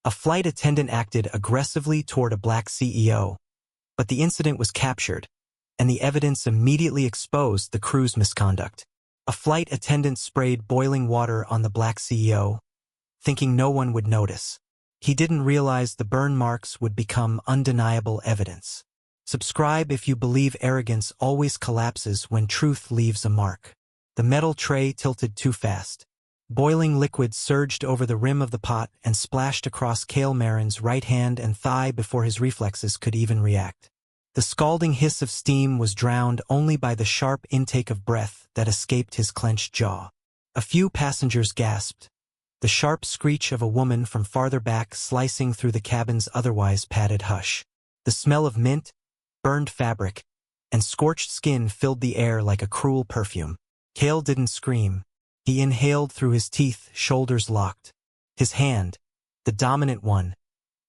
A flight attendant acted aggressively toward a black CEO, but the incident was captured, and the evidence immediately exposed the crew's misconduct. A flight attendant sprayed boiling water on the black CEO, thinking no one would notice. He didn't realize the burn marks would become undeniable evidence. Subscribe if you believe arrogance always collapses when truth leaves a mark. The metal tray tilted too fast. Boiling liquid surged over the rim of the pot and splashed across Kael Merrin's right hand and thigh before his reflexes could even react. The scalding hiss of steam was drowned only by the sharp intake of breath that escaped his clenched jaw. A few passengers gasped, the sharp screech of a woman from farther back slicing through the cabin's otherwise padded hush. The smell of mint, burned fabric, and scorched skin filled the air like a cruel perfume. Kael didn't scream. He inhaled through his teeth, shoulders locked. His hand, the dominant one,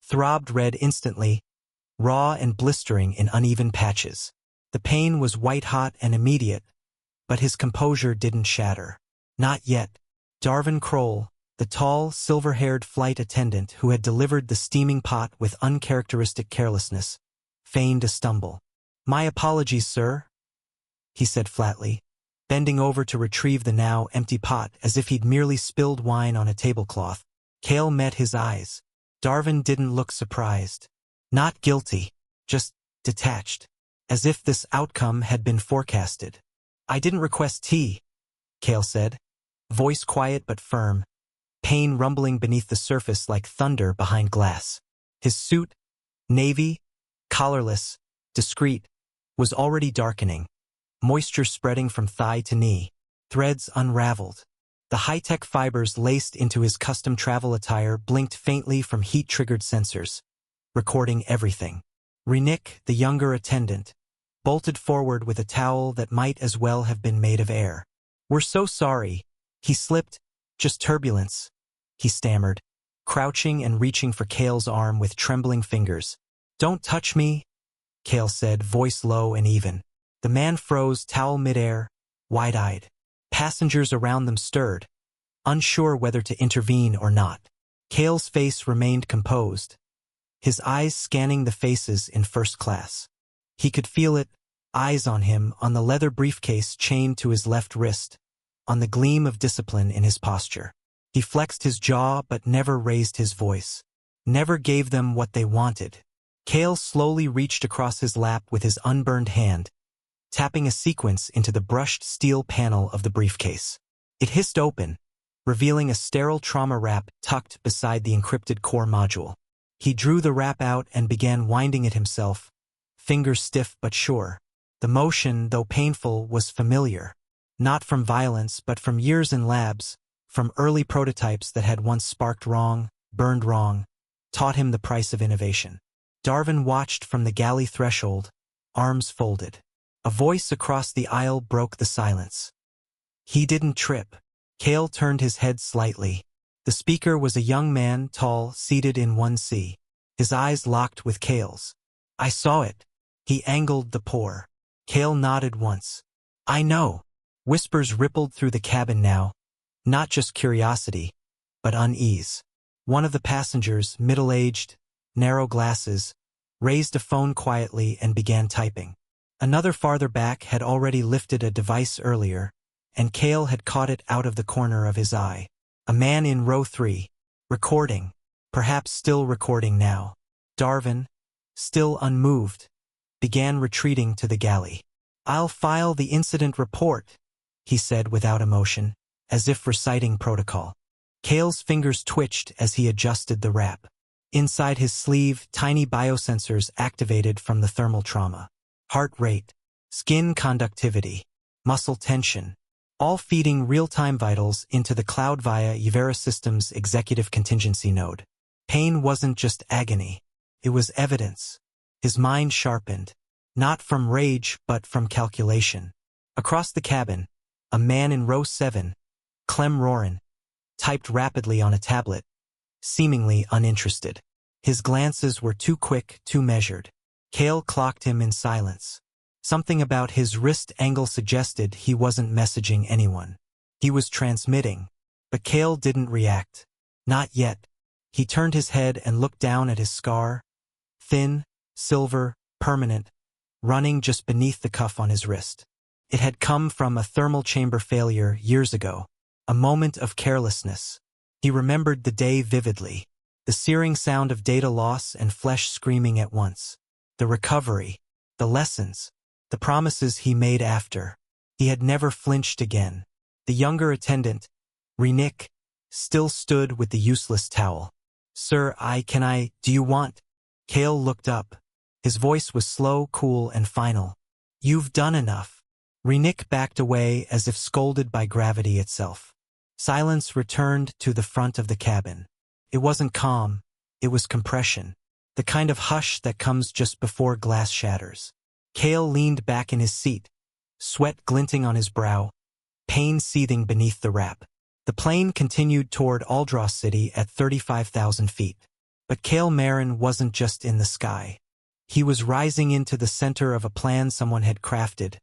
throbbed red instantly, raw and blistering in uneven patches. The pain was white-hot and immediate, but his composure didn't shatter. Not yet. Darven Krohl, the tall, silver-haired flight attendant who had delivered the steaming pot with uncharacteristic carelessness, feigned a stumble. "My apologies, sir," he said flatly, bending over to retrieve the now empty pot as if he'd merely spilled wine on a tablecloth. Kael met his eyes. Darven didn't look surprised. Not guilty, just detached, as if this outcome had been forecasted. "I didn't request tea," Kael said, voice quiet but firm, pain rumbling beneath the surface like thunder behind glass. His suit, navy, collarless, discreet, was already darkening, moisture spreading from thigh to knee, threads unraveled. The high-tech fibers laced into his custom travel attire blinked faintly from heat-triggered sensors, recording everything. Renick, the younger attendant, bolted forward with a towel that might as well have been made of air. "We're so sorry." He slipped. "Just turbulence," he stammered, crouching and reaching for Kael's arm with trembling fingers. "Don't touch me," Kael said, voice low and even. The man froze, towel midair, wide-eyed. Passengers around them stirred, unsure whether to intervene or not. Kael's face remained composed, his eyes scanning the faces in first class. He could feel it, eyes on him, on the leather briefcase chained to his left wrist, on the gleam of discipline in his posture. He flexed his jaw but never raised his voice, never gave them what they wanted. Kael slowly reached across his lap with his unburned hand, tapping a sequence into the brushed steel panel of the briefcase. It hissed open, revealing a sterile trauma wrap tucked beside the encrypted core module. He drew the wrap out and began winding it himself, fingers stiff but sure. The motion, though painful, was familiar. Not from violence, but from years in labs, from early prototypes that had once sparked wrong, burned wrong, taught him the price of innovation. Darven watched from the galley threshold, arms folded. A voice across the aisle broke the silence. He didn't trip. Kael turned his head slightly. The speaker was a young man, tall, seated in 1C. His eyes locked with Kael's. "I saw it." He angled the pour. Kael nodded once. "I know." Whispers rippled through the cabin now, not just curiosity, but unease. One of the passengers, middle-aged, narrow glasses, raised a phone quietly and began typing. Another farther back had already lifted a device earlier, and Kael had caught it out of the corner of his eye. A man in row 3, recording, perhaps still recording now. Darven, still unmoved, began retreating to the galley. "I'll file the incident report," he said without emotion, as if reciting protocol. Kael's fingers twitched as he adjusted the wrap. Inside his sleeve, tiny biosensors activated from the thermal trauma. Heart rate, skin conductivity, muscle tension, all feeding real-time vitals into the cloud via Yvera Systems' executive contingency node. Pain wasn't just agony. It was evidence. His mind sharpened, not from rage but from calculation. Across the cabin, a man in row 7, Kael Merrin, typed rapidly on a tablet, seemingly uninterested. His glances were too quick, too measured. Kael clocked him in silence. Something about his wrist angle suggested he wasn't messaging anyone. He was transmitting, but Kael didn't react. Not yet. He turned his head and looked down at his scar, thin, silver, permanent, running just beneath the cuff on his wrist. It had come from a thermal chamber failure years ago, a moment of carelessness. He remembered the day vividly, the searing sound of data loss and flesh screaming at once, the recovery, the lessons, the promises he made after. He had never flinched again. The younger attendant, Renick, still stood with the useless towel. "Sir, do you want?" Kael looked up. His voice was slow, cool, and final. "You've done enough." Renick backed away as if scolded by gravity itself. Silence returned to the front of the cabin. It wasn't calm, it was compression, the kind of hush that comes just before glass shatters. Kael leaned back in his seat, sweat glinting on his brow, pain seething beneath the wrap. The plane continued toward Aldros City at 35,000 feet. But Kael Merrin wasn't just in the sky. He was rising into the center of a plan someone had crafted,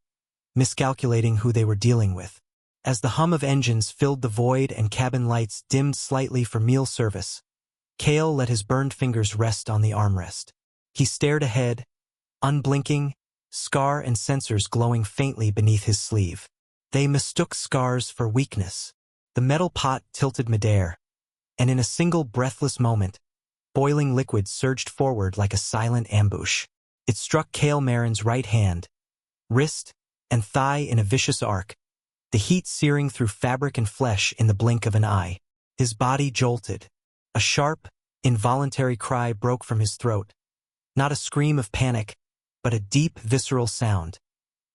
miscalculating who they were dealing with. As the hum of engines filled the void and cabin lights dimmed slightly for meal service, Kael let his burned fingers rest on the armrest. He stared ahead, unblinking, scar and sensors glowing faintly beneath his sleeve. They mistook scars for weakness. The metal pot tilted midair, and in a single breathless moment, boiling liquid surged forward like a silent ambush. It struck Kael Merrin's right hand, wrist, and thigh in a vicious arc, the heat searing through fabric and flesh in the blink of an eye. His body jolted. A sharp, involuntary cry broke from his throat. Not a scream of panic, but a deep, visceral sound,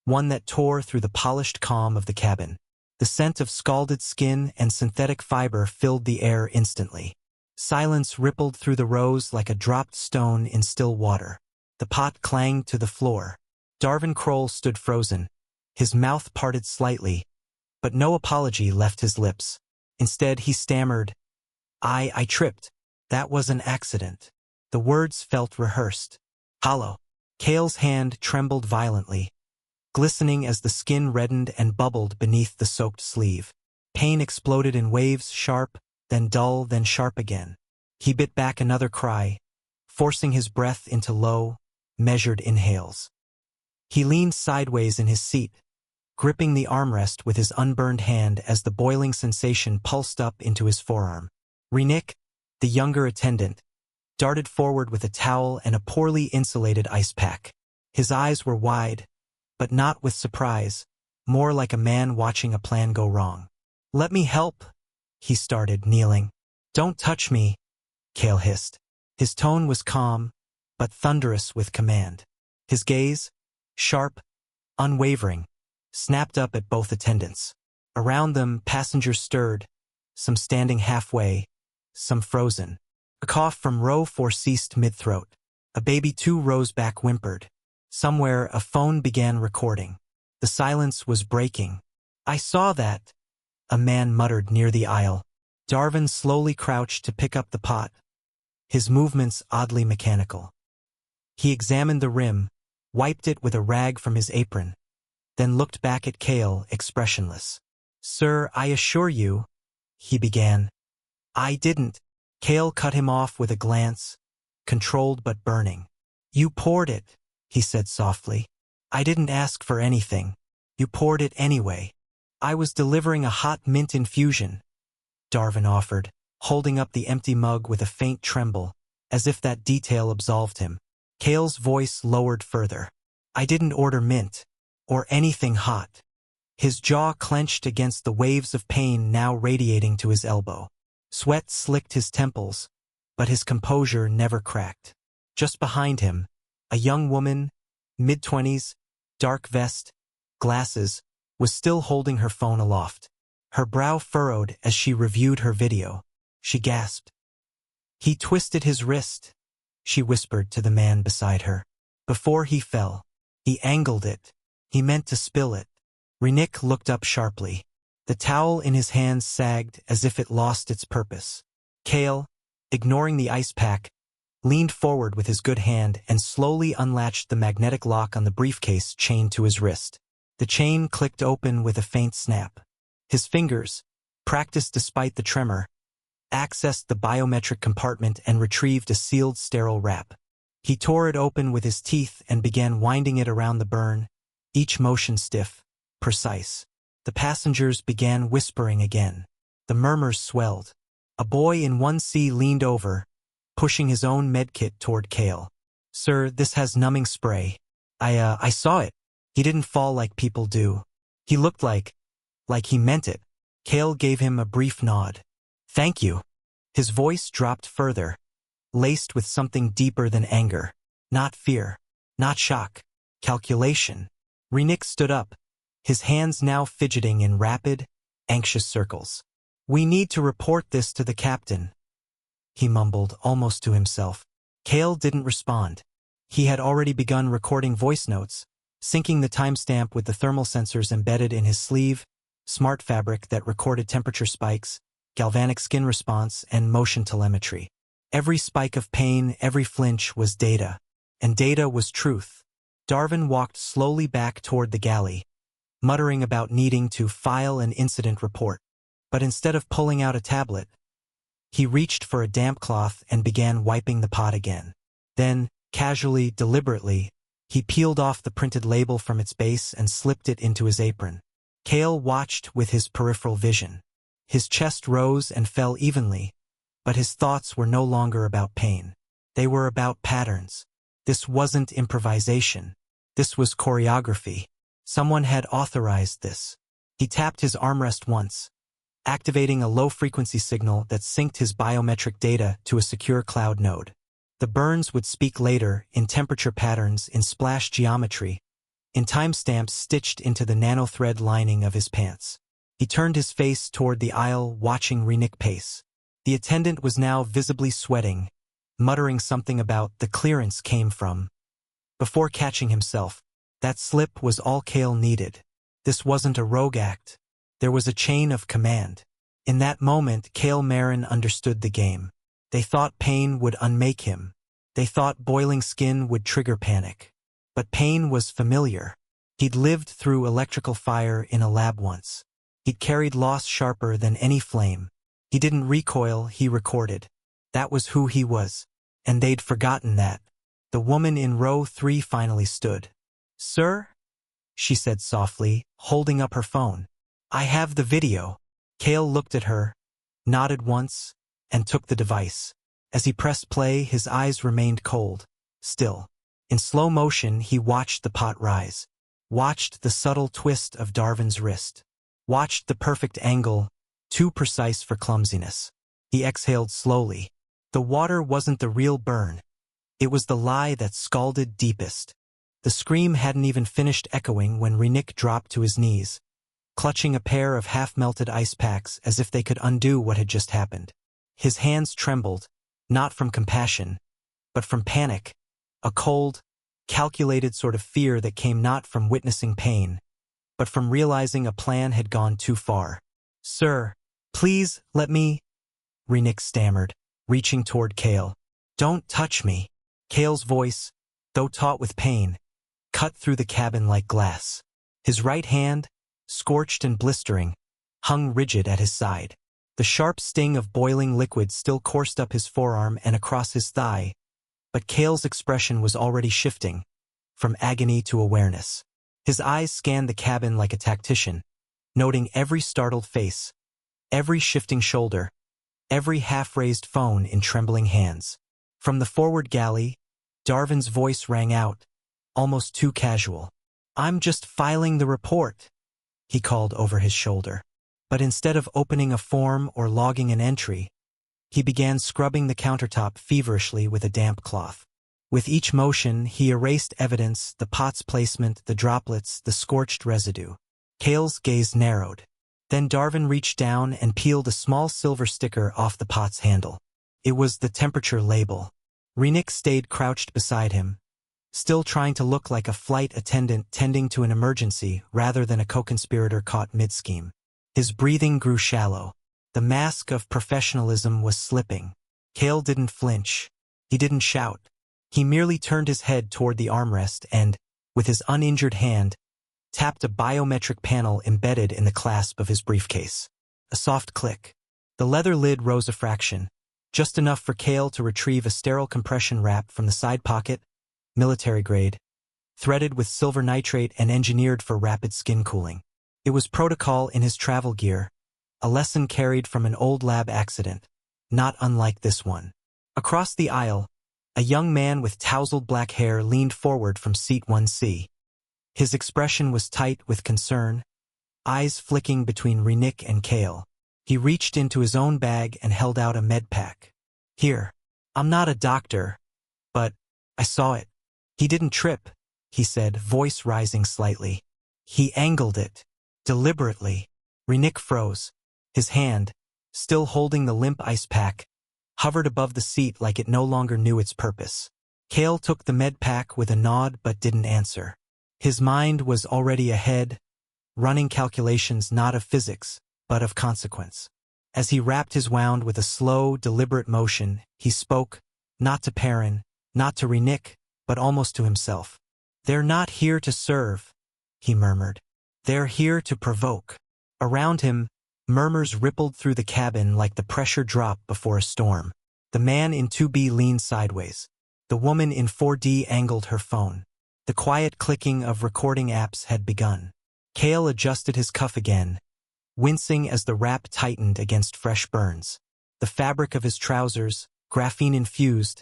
one that tore through the polished calm of the cabin. The scent of scalded skin and synthetic fiber filled the air instantly. Silence rippled through the rows like a dropped stone in still water. The pot clanged to the floor. Darven Krohl stood frozen, his mouth parted slightly, but no apology left his lips. Instead, he stammered, I tripped. That was an accident." The words felt rehearsed. Hollow. Kael's hand trembled violently, glistening as the skin reddened and bubbled beneath the soaked sleeve. Pain exploded in waves, sharp, then dull, then sharp again. He bit back another cry, forcing his breath into low, measured inhales. He leaned sideways in his seat, gripping the armrest with his unburned hand as the boiling sensation pulsed up into his forearm. Renick, the younger attendant, darted forward with a towel and a poorly insulated ice pack. His eyes were wide, but not with surprise, more like a man watching a plan go wrong. "Let me help," he started, kneeling. "Don't touch me," Kael hissed. His tone was calm, but thunderous with command. His gaze, sharp, unwavering, snapped up at both attendants. Around them, passengers stirred, some standing halfway, some frozen. A cough from row 4 ceased mid-throat. A baby 2 rows back whimpered. Somewhere, a phone began recording. The silence was breaking. "I saw that," a man muttered near the aisle. Darven slowly crouched to pick up the pot, his movements oddly mechanical. He examined the rim, wiped it with a rag from his apron, then looked back at Kael, expressionless. "Sir, I assure you," he began. "I didn't." Kael cut him off with a glance, controlled but burning. "You poured it," he said softly. "I didn't ask for anything. You poured it anyway." "I was delivering a hot mint infusion," Darven offered, holding up the empty mug with a faint tremble, as if that detail absolved him. Kael's voice lowered further. "I didn't order mint, or anything hot." His jaw clenched against the waves of pain now radiating to his elbow. Sweat slicked his temples, but his composure never cracked. Just behind him, a young woman, mid-20s, dark vest, glasses, was still holding her phone aloft. Her brow furrowed as she reviewed her video. She gasped. "He twisted his wrist," she whispered to the man beside her. "Before he fell. He angled it. He meant to spill it." Renick looked up sharply. The towel in his hands sagged as if it lost its purpose. Kael, ignoring the ice pack, leaned forward with his good hand and slowly unlatched the magnetic lock on the briefcase chained to his wrist. The chain clicked open with a faint snap. His fingers, practiced despite the tremor, accessed the biometric compartment and retrieved a sealed sterile wrap. He tore it open with his teeth and began winding it around the burn, each motion stiff, precise. The passengers began whispering again. The murmurs swelled. A boy in 1C leaned over, pushing his own medkit toward Kael. "Sir, this has numbing spray. I saw it. He didn't fall like people do. He looked like he meant it." Kael gave him a brief nod. "Thank you." His voice dropped further, laced with something deeper than anger. Not fear, not shock, calculation. Renick stood up, his hands now fidgeting in rapid, anxious circles. "We need to report this to the captain," he mumbled, almost to himself. Kael didn't respond. He had already begun recording voice notes, syncing the timestamp with the thermal sensors embedded in his sleeve, smart fabric that recorded temperature spikes, galvanic skin response, and motion telemetry. Every spike of pain, every flinch was data, and data was truth. Darven walked slowly back toward the galley, muttering about needing to file an incident report. But instead of pulling out a tablet, he reached for a damp cloth and began wiping the pot again. Then, casually, deliberately, he peeled off the printed label from its base and slipped it into his apron. Kael watched with his peripheral vision. His chest rose and fell evenly, but his thoughts were no longer about pain. They were about patterns. This wasn't improvisation. This was choreography. Someone had authorized this. He tapped his armrest once, activating a low-frequency signal that synced his biometric data to a secure cloud node. The burns would speak later, in temperature patterns, in splash geometry, in timestamps stitched into the nanothread lining of his pants. He turned his face toward the aisle, watching Renick pace. The attendant was now visibly sweating, muttering something about the clearance came from. Before catching himself, that slip was all Kael needed. This wasn't a rogue act. There was a chain of command. In that moment, Kael Merrin understood the game. They thought pain would unmake him. They thought boiling skin would trigger panic. But pain was familiar. He'd lived through electrical fire in a lab once. He'd carried loss sharper than any flame. He didn't recoil, he recorded. That was who he was. And they'd forgotten that. The woman in row 3 finally stood. "Sir?" she said softly, holding up her phone. "I have the video." Kael looked at her, nodded once, and took the device. As he pressed play, his eyes remained cold, still. In slow motion, he watched the pot rise, watched the subtle twist of Darven's wrist, watched the perfect angle, too precise for clumsiness. He exhaled slowly. The water wasn't the real burn. It was the lie that scalded deepest. The scream hadn't even finished echoing when Renick dropped to his knees, clutching a pair of half-melted ice packs as if they could undo what had just happened. His hands trembled, not from compassion, but from panic, a cold, calculated sort of fear that came not from witnessing pain, but from realizing a plan had gone too far. "Sir, please, let me," Renick stammered, reaching toward Kael. "Don't touch me." Kael's voice, though taut with pain, cut through the cabin like glass. His right hand, scorched and blistering, hung rigid at his side. The sharp sting of boiling liquid still coursed up his forearm and across his thigh, but Kael's expression was already shifting, from agony to awareness. His eyes scanned the cabin like a tactician, noting every startled face, every shifting shoulder, every half-raised phone in trembling hands. From the forward galley, Darven's voice rang out, almost too casual. "I'm just filing the report," he called over his shoulder. But instead of opening a form or logging an entry, he began scrubbing the countertop feverishly with a damp cloth. With each motion, he erased evidence, the pot's placement, the droplets, the scorched residue. Kael's gaze narrowed. Then Darven reached down and peeled a small silver sticker off the pot's handle. It was the temperature label. Renick stayed crouched beside him, still trying to look like a flight attendant tending to an emergency rather than a co-conspirator caught mid-scheme. His breathing grew shallow. The mask of professionalism was slipping. Kael didn't flinch. He didn't shout. He merely turned his head toward the armrest and, with his uninjured hand, tapped a biometric panel embedded in the clasp of his briefcase. A soft click. The leather lid rose a fraction, just enough for Kael to retrieve a sterile compression wrap from the side pocket, military grade, threaded with silver nitrate and engineered for rapid skin cooling. It was protocol in his travel gear, a lesson carried from an old lab accident, not unlike this one. Across the aisle, a young man with tousled black hair leaned forward from seat 1C. His expression was tight with concern, eyes flicking between Renick and Kael. He reached into his own bag and held out a med pack. Here. I'm not a doctor, but I saw it. He didn't trip, he said, voice rising slightly. He angled it. Deliberately. Renick froze. His hand, still holding the limp ice pack, hovered above the seat like it no longer knew its purpose. Kael took the med pack with a nod but didn't answer. His mind was already ahead, running calculations not of physics, but of consequence. As he wrapped his wound with a slow, deliberate motion, he spoke, not to Perrin, not to Renick, but almost to himself. They're not here to serve, he murmured. They're here to provoke. Around him, murmurs rippled through the cabin like the pressure drop before a storm. The man in 2B leaned sideways. The woman in 4D angled her phone. The quiet clicking of recording apps had begun. Kael adjusted his cuff again, wincing as the wrap tightened against fresh burns. The fabric of his trousers, graphene-infused,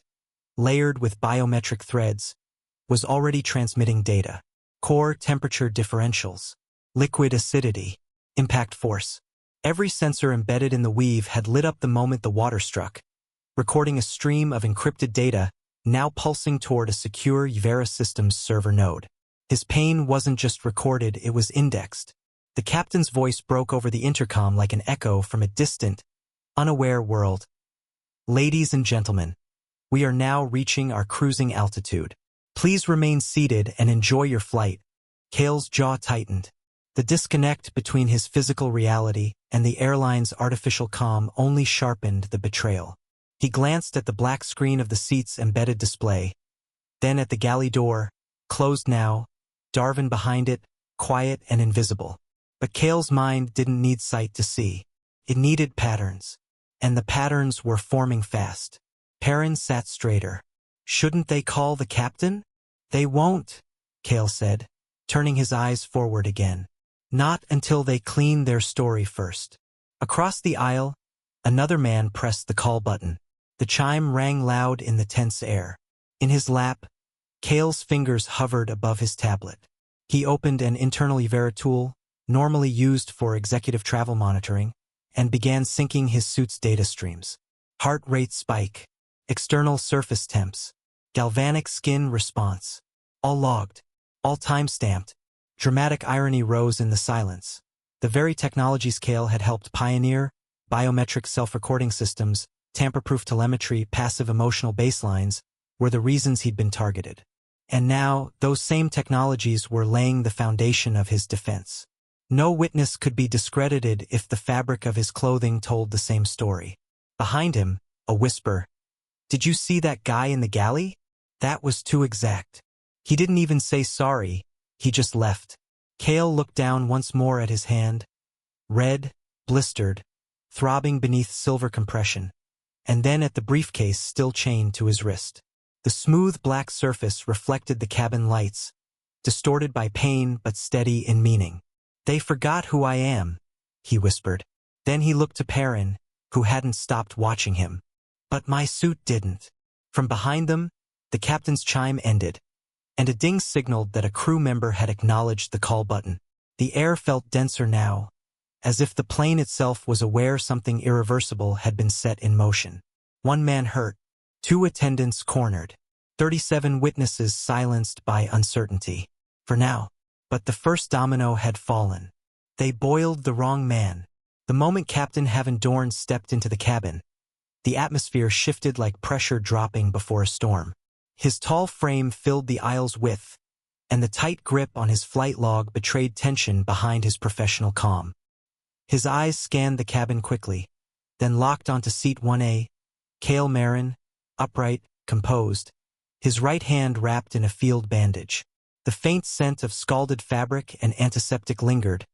layered with biometric threads, was already transmitting data. Core temperature differentials, liquid acidity, impact force. Every sensor embedded in the weave had lit up the moment the water struck, recording a stream of encrypted data now pulsing toward a secure Yvera Systems server node. His pain wasn't just recorded, it was indexed. The captain's voice broke over the intercom like an echo from a distant, unaware world. Ladies and gentlemen, we are now reaching our cruising altitude. Please remain seated and enjoy your flight. Kael's jaw tightened. The disconnect between his physical reality and the airline's artificial calm only sharpened the betrayal. He glanced at the black screen of the seat's embedded display, then at the galley door, closed now, Darven behind it, quiet and invisible. But Kael's mind didn't need sight to see. It needed patterns. And the patterns were forming fast. Perrin sat straighter. Shouldn't they call the captain? They won't, Kael said, turning his eyes forward again. Not until they clean their story first. Across the aisle, another man pressed the call button. The chime rang loud in the tense air. In his lap, Kael's fingers hovered above his tablet. He opened an internal Yvera tool, normally used for executive travel monitoring, and began syncing his suit's data streams. Heart rate spike, external surface temps, galvanic skin response. All logged, all time-stamped. Dramatic irony rose in the silence. The very technologies Kael had helped pioneer, biometric self-recording systems, tamper-proof telemetry, passive emotional baselines, were the reasons he'd been targeted. And now, those same technologies were laying the foundation of his defense. No witness could be discredited if the fabric of his clothing told the same story. Behind him, a whisper. Did you see that guy in the galley? That was too exact. He didn't even say sorry, he just left. Kael looked down once more at his hand, red, blistered, throbbing beneath silver compression, and then at the briefcase still chained to his wrist. The smooth black surface reflected the cabin lights, distorted by pain but steady in meaning. They forgot who I am, he whispered. Then he looked to Perrin, who hadn't stopped watching him. But my suit didn't. From behind them, the captain's chime ended, and a ding signaled that a crew member had acknowledged the call button. The air felt denser now, as if the plane itself was aware something irreversible had been set in motion. One man hurt, 2 attendants cornered, 37 witnesses silenced by uncertainty. For now. But the first domino had fallen. They boiled the wrong man. The moment Captain Havendorn stepped into the cabin, the atmosphere shifted like pressure dropping before a storm. His tall frame filled the aisle's width, and the tight grip on his flight log betrayed tension behind his professional calm. His eyes scanned the cabin quickly, then locked onto seat 1A, Kael Merrin, upright, composed, his right hand wrapped in a field bandage. The faint scent of scalded fabric and antiseptic lingered,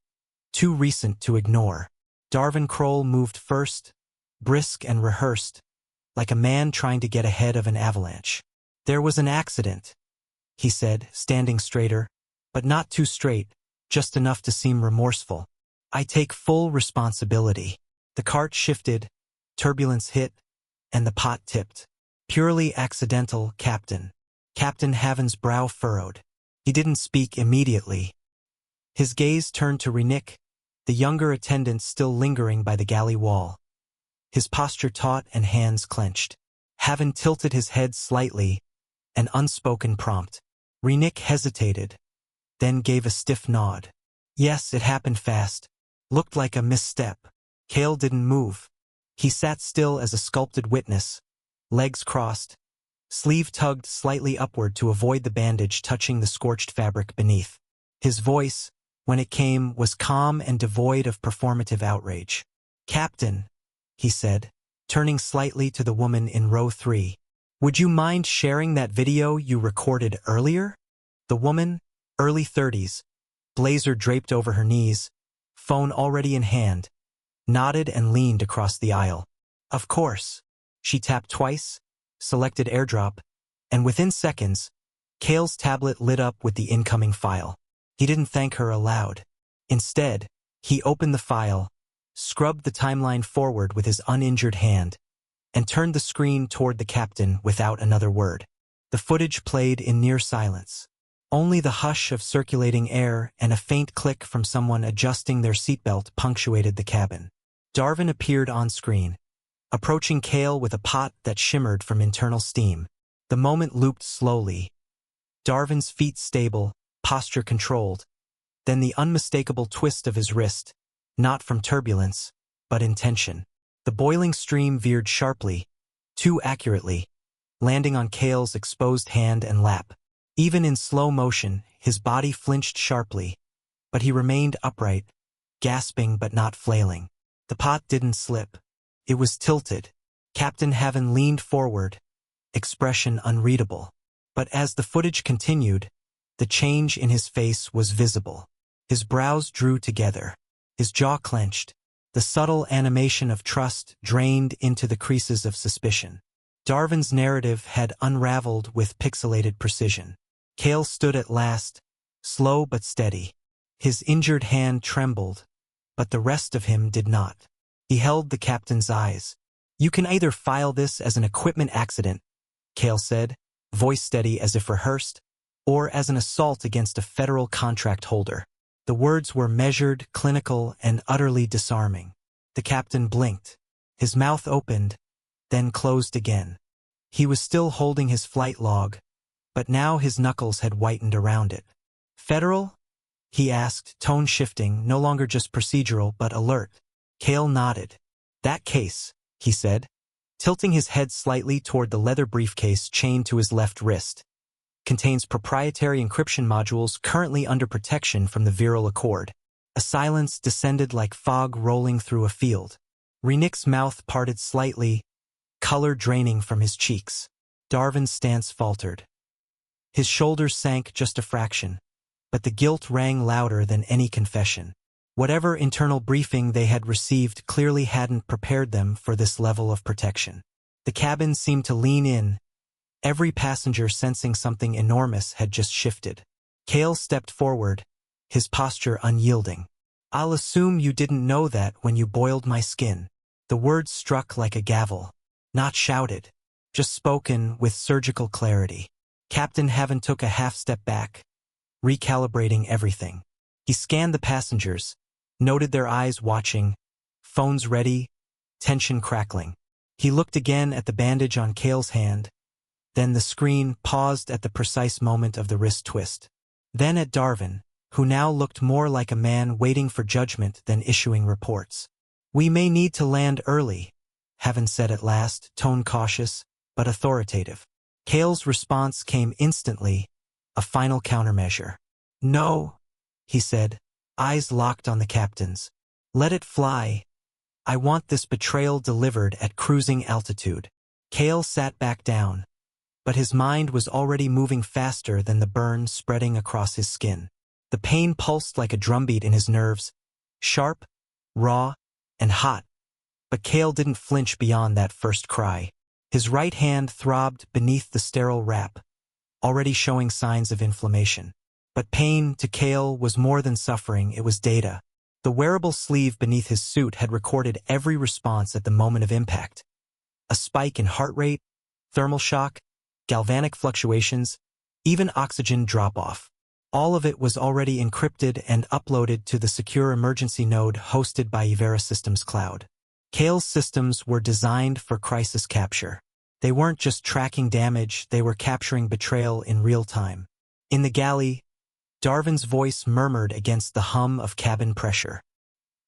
too recent to ignore. Darven Krohl moved first, brisk and rehearsed, like a man trying to get ahead of an avalanche. "There was an accident," he said, standing straighter, but not too straight, just enough to seem remorseful. "I take full responsibility." The cart shifted, turbulence hit, and the pot tipped. "Purely accidental, Captain." Captain Haven's brow furrowed. He didn't speak immediately. His gaze turned to Renick, the younger attendant still lingering by the galley wall. His posture taut and hands clenched. Haven tilted his head slightly, an unspoken prompt. Renick hesitated, then gave a stiff nod. "Yes, it happened fast. Looked like a misstep." Kael didn't move. He sat still as a sculpted witness, legs crossed, sleeve tugged slightly upward to avoid the bandage touching the scorched fabric beneath. His voice, when it came, was calm and devoid of performative outrage. "Captain," he said, turning slightly to the woman in row 3. "Would you mind sharing that video you recorded earlier?" The woman, early 30s, blazer draped over her knees, phone already in hand, nodded and leaned across the aisle. "Of course." She tapped twice, selected AirDrop, and within seconds, Kael's tablet lit up with the incoming file. He didn't thank her aloud. Instead, he opened the file, scrubbed the timeline forward with his uninjured hand, and turned the screen toward the captain without another word. The footage played in near silence. Only the hush of circulating air and a faint click from someone adjusting their seatbelt punctuated the cabin. Darven appeared on screen, approaching Kael with a pot that shimmered from internal steam. The moment looped slowly. Darven's feet stable, posture controlled, then the unmistakable twist of his wrist, not from turbulence, but intention. The boiling stream veered sharply, too accurately, landing on Kael's exposed hand and lap. Even in slow motion, his body flinched sharply, but he remained upright, gasping but not flailing. The pot didn't slip. It was tilted. Captain Haven leaned forward, expression unreadable. But as the footage continued, the change in his face was visible. His brows drew together, his jaw clenched, the subtle animation of trust drained into the creases of suspicion. Darven's narrative had unraveled with pixelated precision. Kael stood at last, slow but steady. His injured hand trembled, but the rest of him did not. He held the captain's eyes. "You can either file this as an equipment accident," Kael said, voice steady as if rehearsed, "or as an assault against a federal contract holder." The words were measured, clinical, and utterly disarming. The captain blinked. His mouth opened, then closed again. He was still holding his flight log, but now his knuckles had whitened around it. "Federal?" he asked, tone shifting, no longer just procedural but alert. Kael nodded. "That case," he said, tilting his head slightly toward the leather briefcase chained to his left wrist, "contains proprietary encryption modules currently under protection from the Viral Accord." A silence descended like fog rolling through a field. Renick's mouth parted slightly, color draining from his cheeks. Darven's stance faltered. His shoulders sank just a fraction, but the guilt rang louder than any confession. Whatever internal briefing they had received clearly hadn't prepared them for this level of protection. The cabin seemed to lean in, every passenger sensing something enormous had just shifted. Kael stepped forward, his posture unyielding. "I'll assume you didn't know that when you boiled my skin." The words struck like a gavel, not shouted, just spoken with surgical clarity. Captain Haven took a half step back, recalibrating everything. He scanned the passengers, noted their eyes watching, phones ready, tension crackling. He looked again at the bandage on Kael's hand, then the screen paused at the precise moment of the wrist twist. Then at Darven, who now looked more like a man waiting for judgment than issuing reports. "We may need to land early," Haven said at last, tone cautious, but authoritative. Kael's response came instantly, a final countermeasure. "No," he said, eyes locked on the captain's. "Let it fly. I want this betrayal delivered at cruising altitude." Kael sat back down, but his mind was already moving faster than the burn spreading across his skin. The pain pulsed like a drumbeat in his nerves, sharp, raw, and hot, But Kael didn't flinch beyond that first cry. His right hand throbbed beneath the sterile wrap, already showing signs of inflammation. But pain, to Kael, was more than suffering, it was data. The wearable sleeve beneath his suit had recorded every response at the moment of impact. A spike in heart rate, thermal shock, galvanic fluctuations, even oxygen drop-off. All of it was already encrypted and uploaded to the secure emergency node hosted by Ivera Systems Cloud. Kael's systems were designed for crisis capture. They weren't just tracking damage, they were capturing betrayal in real time. In the galley, Darven's voice murmured against the hum of cabin pressure.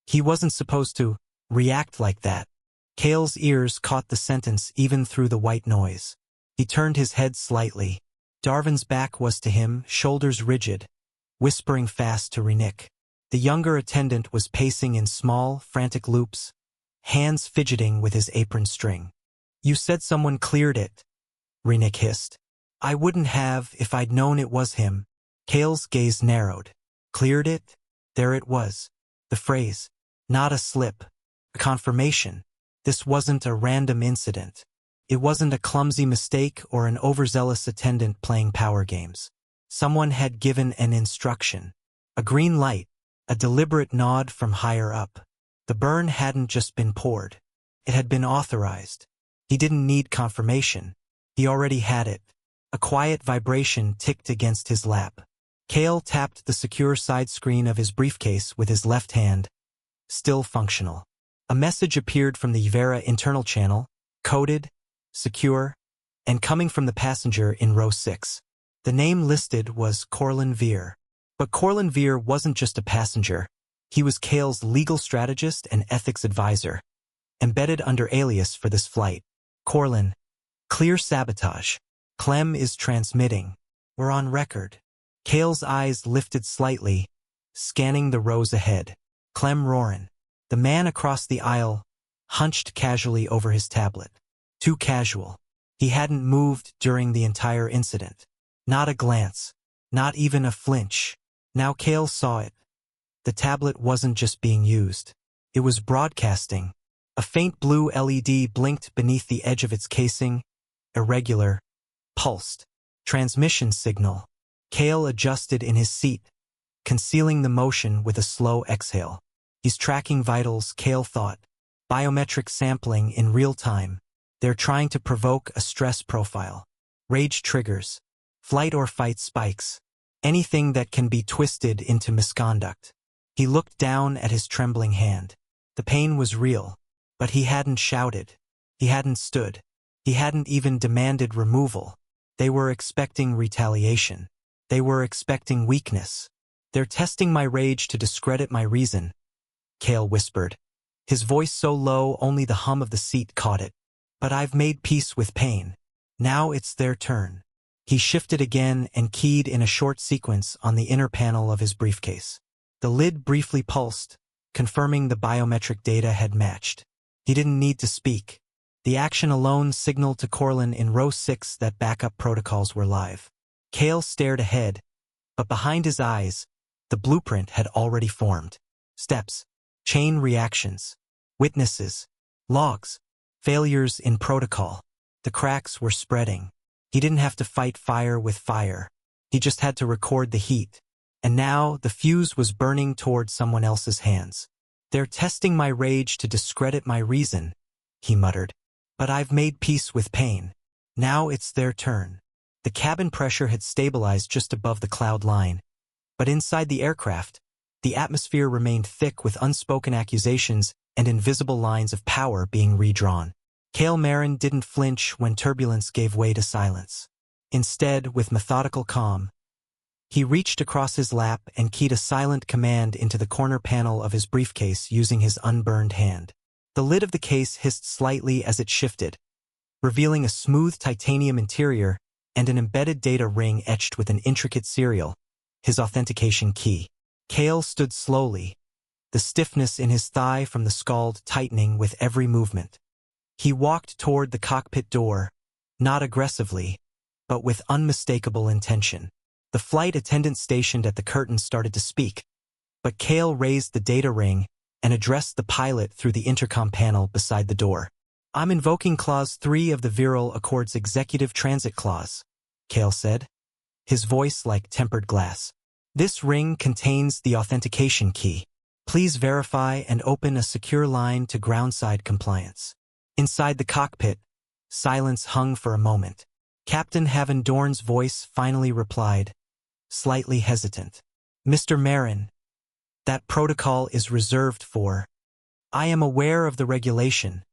He wasn't supposed to react like that. Kael's ears caught the sentence even through the white noise. He turned his head slightly. Darven's back was to him, shoulders rigid, whispering fast to Renick. The younger attendant was pacing in small, frantic loops, hands fidgeting with his apron string. "You said someone cleared it," Renick hissed. "I wouldn't have if I'd known it was him." Kael's gaze narrowed. Cleared it? There it was. The phrase. Not a slip. A confirmation. This wasn't a random incident. It wasn't a clumsy mistake or an overzealous attendant playing power games. Someone had given an instruction. A green light. A deliberate nod from higher up. The burn hadn't just been poured. It had been authorized. He didn't need confirmation. He already had it. A quiet vibration ticked against his lap. Kael tapped the secure side screen of his briefcase with his left hand, still functional. A message appeared from the Ivera internal channel, coded, secure, and coming from the passenger in row 6. The name listed was Corlin Veer. But Corlin Veer wasn't just a passenger. He was Kael's legal strategist and ethics advisor, embedded under alias for this flight. Corlin. Clear sabotage. Clem is transmitting. We're on record. Kael's eyes lifted slightly, scanning the rows ahead. Clem Roran. The man across the aisle, hunched casually over his tablet. Too casual. He hadn't moved during the entire incident. Not a glance. Not even a flinch. Now Kael saw it. The tablet wasn't just being used. It was broadcasting. A faint blue LED blinked beneath the edge of its casing. Irregular. Pulsed. Transmission signal. Kael adjusted in his seat, concealing the motion with a slow exhale. He's tracking vitals, Kael thought. Biometric sampling in real time. They're trying to provoke a stress profile. Rage triggers. Flight or fight spikes. Anything that can be twisted into misconduct. He looked down at his trembling hand. The pain was real, but he hadn't shouted. He hadn't stood. He hadn't even demanded removal. They were expecting retaliation. They were expecting weakness. "They're testing my rage to discredit my reason," Kael whispered. His voice so low only the hum of the seat caught it. "But I've made peace with pain. Now it's their turn." He shifted again and keyed in a short sequence on the inner panel of his briefcase. The lid briefly pulsed, confirming the biometric data had matched. He didn't need to speak. The action alone signaled to Corlin in row 6 that backup protocols were live. Kael stared ahead, but behind his eyes, the blueprint had already formed. Steps, chain reactions, witnesses, logs, failures in protocol. The cracks were spreading. He didn't have to fight fire with fire. He just had to record the heat. And now the fuse was burning toward someone else's hands. "They're testing my rage to discredit my reason," he muttered. "But I've made peace with pain. Now it's their turn." The cabin pressure had stabilized just above the cloud line. But inside the aircraft, the atmosphere remained thick with unspoken accusations and invisible lines of power being redrawn. Kael Merrin didn't flinch when turbulence gave way to silence. Instead, with methodical calm, he reached across his lap and keyed a silent command into the corner panel of his briefcase using his unburned hand. The lid of the case hissed slightly as it shifted, revealing a smooth titanium interior and an embedded data ring etched with an intricate serial, his authentication key. Kael stood slowly, the stiffness in his thigh from the scald tightening with every movement. He walked toward the cockpit door, not aggressively, but with unmistakable intention. The flight attendant stationed at the curtain started to speak, but Kael raised the data ring and addressed the pilot through the intercom panel beside the door. "I'm invoking Clause 3 of the Viral Accord's Executive Transit Clause," Kael said, his voice like tempered glass. "This ring contains the authentication key. Please verify and open a secure line to groundside compliance." Inside the cockpit, silence hung for a moment. Captain Haven Dorn's voice finally replied, slightly hesitant. "Mr. Merrin, that protocol is reserved for—" "I am aware of the regulation,"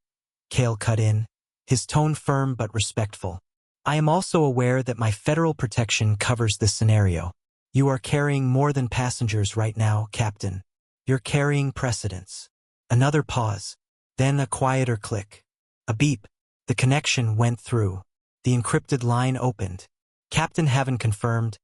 Kael cut in, his tone firm but respectful. "I am also aware that my federal protection covers this scenario. You are carrying more than passengers right now, Captain. You're carrying precedents." Another pause, then a quieter click. A beep. The connection went through. The encrypted line opened. Captain Haven confirmed,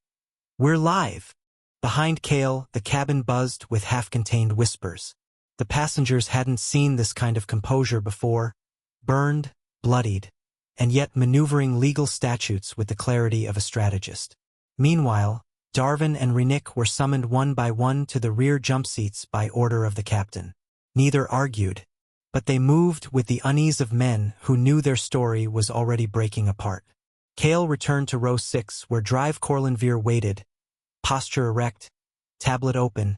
"We're live." Behind Kael, the cabin buzzed with half-contained whispers. The passengers hadn't seen this kind of composure before, burned, bloodied, and yet maneuvering legal statutes with the clarity of a strategist. Meanwhile, Darven and Rennick were summoned one by one to the rear jump seats by order of the captain. Neither argued, but they moved with the unease of men who knew their story was already breaking apart. Kael returned to row 6 where Drive Corlinveer waited, posture erect, tablet open,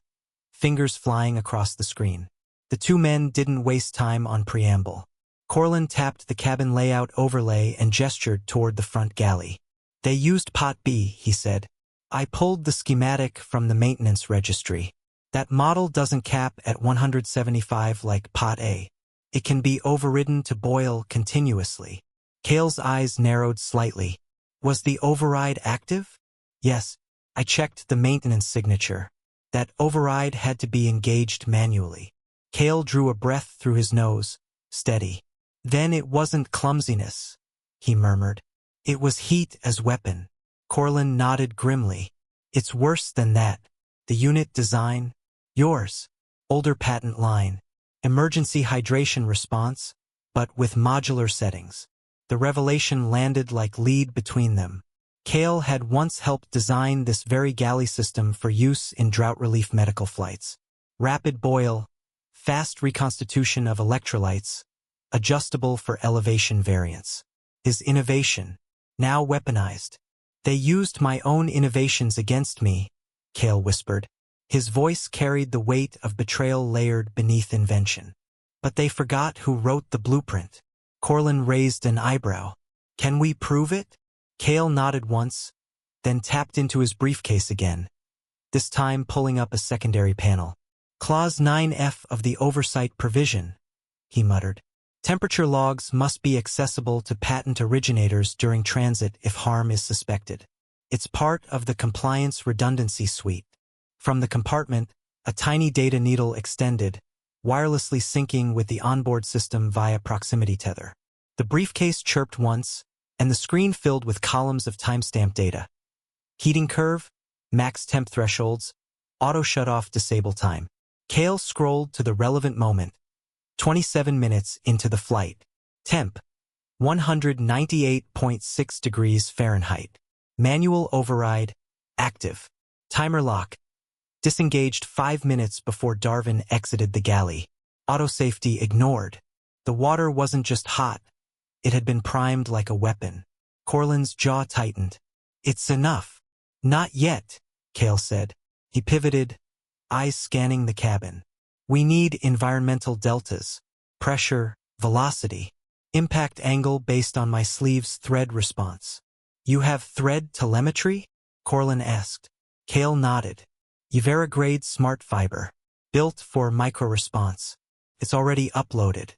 fingers flying across the screen. The two men didn't waste time on preamble. Corlin tapped the cabin layout overlay and gestured toward the front galley. "They used Pot B," he said. "I pulled the schematic from the maintenance registry. That model doesn't cap at 175 like Pot A. It can be overridden to boil continuously." Kael's eyes narrowed slightly. "Was the override active?" "Yes. I checked the maintenance signature. That override had to be engaged manually." Kael drew a breath through his nose, steady. "Then it wasn't clumsiness," he murmured. "It was heat as weapon." Corlin nodded grimly. "It's worse than that. The unit design? Yours. Older patent line. Emergency hydration response, but with modular settings." The revelation landed like lead between them. Kael had once helped design this very galley system for use in drought relief medical flights. Rapid boil, fast reconstitution of electrolytes, adjustable for elevation variance. His innovation, now weaponized. "They used my own innovations against me," Kael whispered. His voice carried the weight of betrayal layered beneath invention. "But they forgot who wrote the blueprint." Corlin raised an eyebrow. "Can we prove it?" Kael nodded once, then tapped into his briefcase again, this time pulling up a secondary panel. "Clause 9F of the oversight provision," he muttered. "Temperature logs must be accessible to patent originators during transit if harm is suspected. It's part of the compliance redundancy suite." From the compartment, a tiny data needle extended, wirelessly syncing with the onboard system via proximity tether. The briefcase chirped once, and the screen filled with columns of timestamp data. Heating curve, max temp thresholds, auto shut-off disable time. Kael scrolled to the relevant moment. 27 minutes into the flight. Temp, 198.6 degrees Fahrenheit. Manual override, active. Timer lock, disengaged 5 minutes before Darven exited the galley. Auto safety ignored. The water wasn't just hot. It had been primed like a weapon. Corlin's jaw tightened. "It's enough." "Not yet," Kael said. He pivoted, eyes scanning the cabin. "We need environmental deltas. Pressure, velocity, impact angle based on my sleeve's thread response." "You have thread telemetry?" Corlin asked. Kael nodded. "Uvera-grade smart fiber, built for micro-response. It's already uploaded.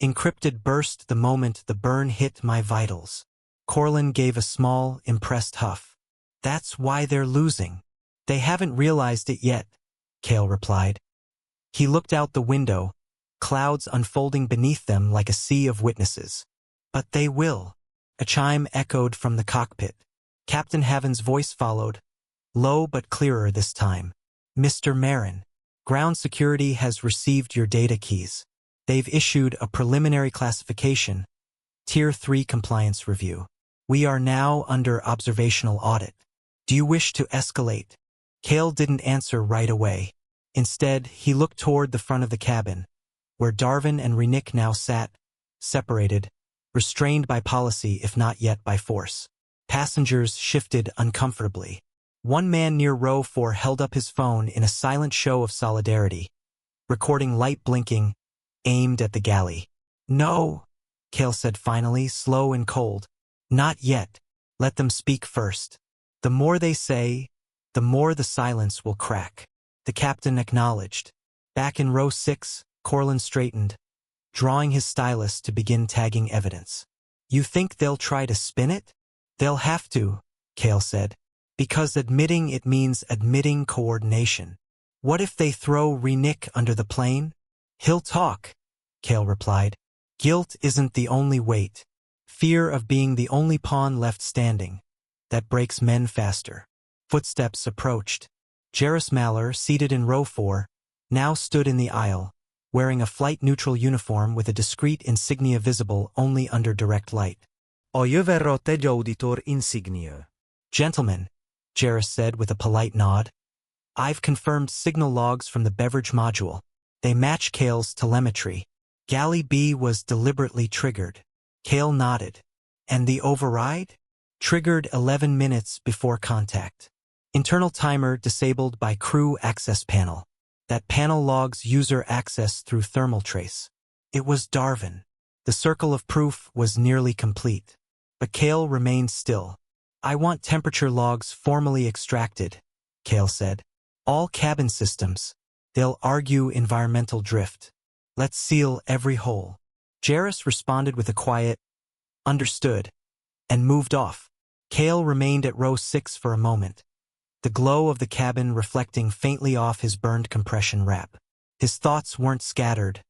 Encrypted burst the moment the burn hit my vitals." Corlin gave a small, impressed huff. "That's why they're losing." "They haven't realized it yet," Kael replied. He looked out the window, clouds unfolding beneath them like a sea of witnesses. "But they will." A chime echoed from the cockpit. Captain Haven's voice followed, low but clearer this time. "Mr. Merrin, ground security has received your data keys. They've issued a preliminary classification, Tier 3 compliance review. We are now under observational audit. Do you wish to escalate?" Kael didn't answer right away. Instead, he looked toward the front of the cabin, where Darven and Renick now sat, separated, restrained by policy if not yet by force. Passengers shifted uncomfortably. One man near row 4 held up his phone in a silent show of solidarity, recording light blinking, aimed at the galley. "No," Kael said finally, slow and cold. "Not yet. Let them speak first. The more they say, the more the silence will crack." The captain acknowledged. Back in row 6, Korlin straightened, drawing his stylus to begin tagging evidence. "You think they'll try to spin it?" "They'll have to," Kael said, "because admitting it means admitting coordination. What if they throw Renick under the plane?" "He'll talk," Kael replied. "Guilt isn't the only weight. Fear of being the only pawn left standing. That breaks men faster." Footsteps approached. Jarvis Maller, seated in row 4, now stood in the aisle, wearing a flight-neutral uniform with a discreet insignia visible only under direct light. "Io verrò teggio auditor insignio." "Gentlemen," Jarvis said with a polite nod, "I've confirmed signal logs from the beverage module. They match Kael's telemetry. Galley B was deliberately triggered." Kael nodded. "And the override?" "Triggered 11 minutes before contact. Internal timer disabled by crew access panel. That panel logs user access through thermal trace." It was Darven. The circle of proof was nearly complete. But Kael remained still. "I want temperature logs formally extracted," Kael said. "All cabin systems. They'll argue environmental drift. Let's seal every hole." Jarvis responded with a quiet, "Understood," and moved off. Kael remained at row 6 for a moment, the glow of the cabin reflecting faintly off his burned compression wrap. His thoughts weren't scattered.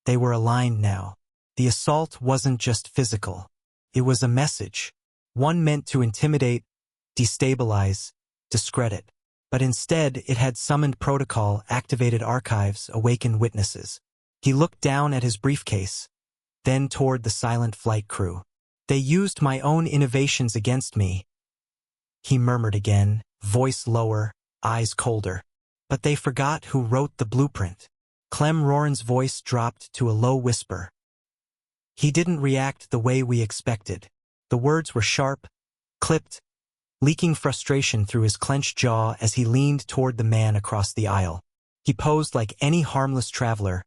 They were aligned now. The assault wasn't just physical. It was a message, one meant to intimidate, destabilize, discredit. But instead, it had summoned protocol, activated archives, awakened witnesses. He looked down at his briefcase, then toward the silent flight crew. "They used my own innovations against me," he murmured again, voice lower, eyes colder. "But they forgot who wrote the blueprint." Clem Roran's voice dropped to a low whisper. "He didn't react the way we expected." The words were sharp, clipped, leaking frustration through his clenched jaw as he leaned toward the man across the aisle. He posed like any harmless traveler,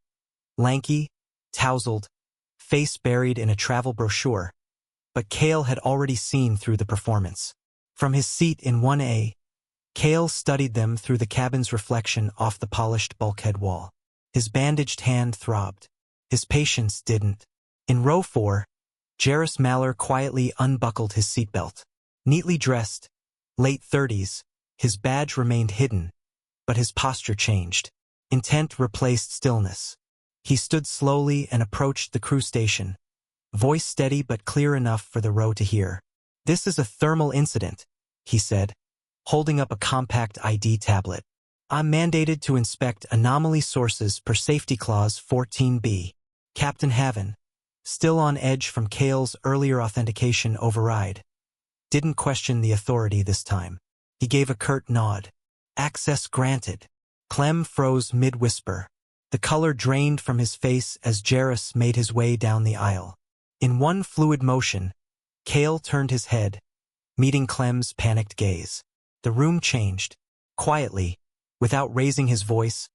lanky, tousled, face buried in a travel brochure. But Kael had already seen through the performance. From his seat in 1A, Kael studied them through the cabin's reflection off the polished bulkhead wall. His bandaged hand throbbed. His patience didn't. In row 4, Jarvis Maller quietly unbuckled his seatbelt. Neatly dressed, late 30s, his badge remained hidden, but his posture changed. Intent replaced stillness. He stood slowly and approached the crew station, voice steady but clear enough for the row to hear. "This is a thermal incident," he said, holding up a compact ID tablet. "I'm mandated to inspect anomaly sources per Safety Clause 14B. Captain Haven, still on edge from Kael's earlier authentication override, didn't question the authority this time. He gave a curt nod. "Access granted." Clem froze mid-whisper. The color drained from his face as Jarvis made his way down the aisle. In one fluid motion, Kael turned his head, meeting Clem's panicked gaze. The room changed. Quietly, without raising his voice,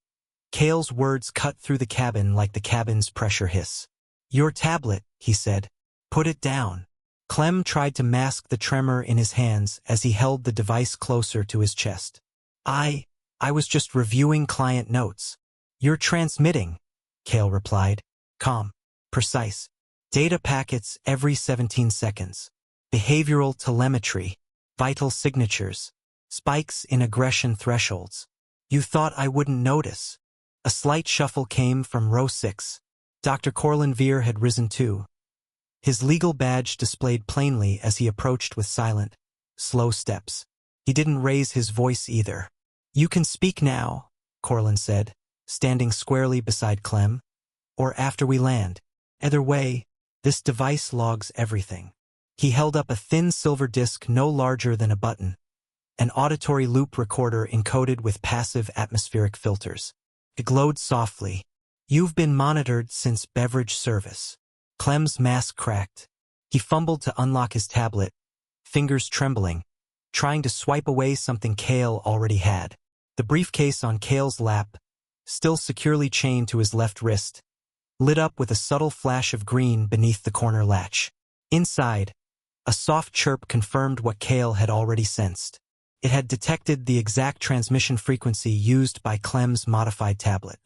Kael's words cut through the cabin like the cabin's pressure hiss. "Your tablet," he said. "Put it down." Clem tried to mask the tremor in his hands as he held the device closer to his chest. I was just reviewing client notes." "You're transmitting," Kael replied, calm, precise. "Data packets every 17 seconds. Behavioral telemetry, vital signatures, spikes in aggression thresholds. You thought I wouldn't notice." A slight shuffle came from row 6. Dr. Korlin Veer had risen too, his legal badge displayed plainly as he approached with silent, slow steps. He didn't raise his voice either. "You can speak now," Korlin said, standing squarely beside Clem. "Or after we land. Either way, this device logs everything." He held up a thin silver disc no larger than a button, an auditory loop recorder encoded with passive atmospheric filters. It glowed softly. "You've been monitored since beverage service." Clem's mask cracked. He fumbled to unlock his tablet, fingers trembling, trying to swipe away something Kael already had. The briefcase on Kael's lap, still securely chained to his left wrist, lit up with a subtle flash of green beneath the corner latch. Inside, a soft chirp confirmed what Kael had already sensed. It had detected the exact transmission frequency used by Clem's modified tablet.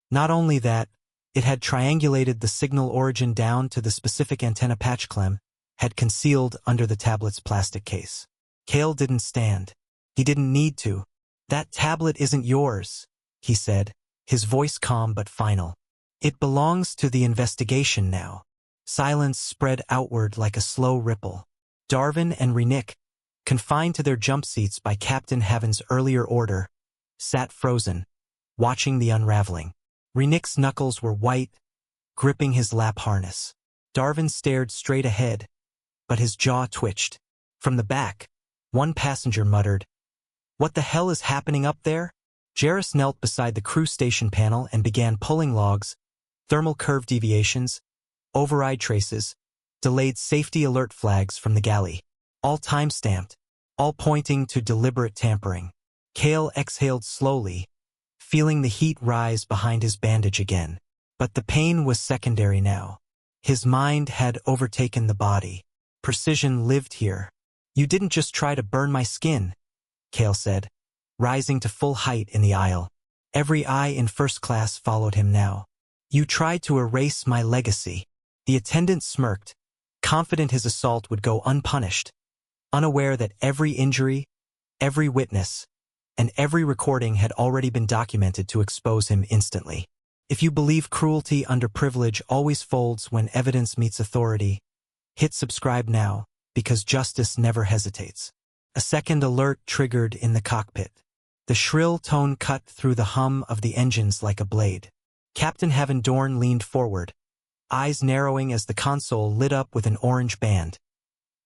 Not only that, it had triangulated the signal origin down to the specific antenna patch Clem had concealed under the tablet's plastic case. Kael didn't stand. He didn't need to. "That tablet isn't yours," he said, his voice calm but final. "It belongs to the investigation now." Silence spread outward like a slow ripple. Darven and Rennick, confined to their jump seats by Captain Haven's earlier order, sat frozen, watching the unraveling. Rennick's knuckles were white, gripping his lap harness. Darven stared straight ahead, but his jaw twitched. From the back, one passenger muttered, "What the hell is happening up there?" Jarrus knelt beside the crew station panel and began pulling logs, thermal curve deviations, override traces, delayed safety alert flags from the galley. All time-stamped, all pointing to deliberate tampering. Kael exhaled slowly, feeling the heat rise behind his bandage again. But the pain was secondary now. His mind had overtaken the body. Precision lived here. "You didn't just try to burn my skin," Kael said, rising to full height in the aisle. Every eye in first class followed him now. "You tried to erase my legacy." The attendant smirked, confident his assault would go unpunished, unaware that every injury, every witness, and every recording had already been documented to expose him instantly. If you believe cruelty under privilege always folds when evidence meets authority, hit subscribe now, because justice never hesitates. A second alert triggered in the cockpit. The shrill tone cut through the hum of the engines like a blade. Captain Haven Dorn leaned forward, eyes narrowing as the console lit up with an orange band.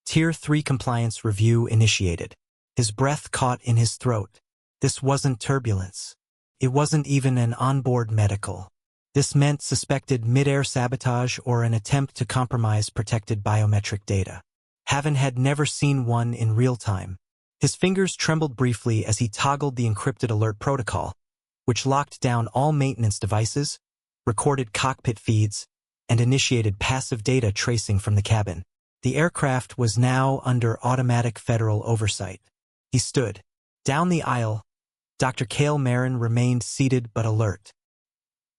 Tier 3 compliance review initiated. His breath caught in his throat. This wasn't turbulence. It wasn't even an onboard medical. This meant suspected mid-air sabotage or an attempt to compromise protected biometric data. Haven had never seen one in real time. His fingers trembled briefly as he toggled the encrypted alert protocol, which locked down all maintenance devices, recorded cockpit feeds, and initiated passive data tracing from the cabin. The aircraft was now under automatic federal oversight. He stood. Down the aisle, Dr. Kael Merrin remained seated but alert.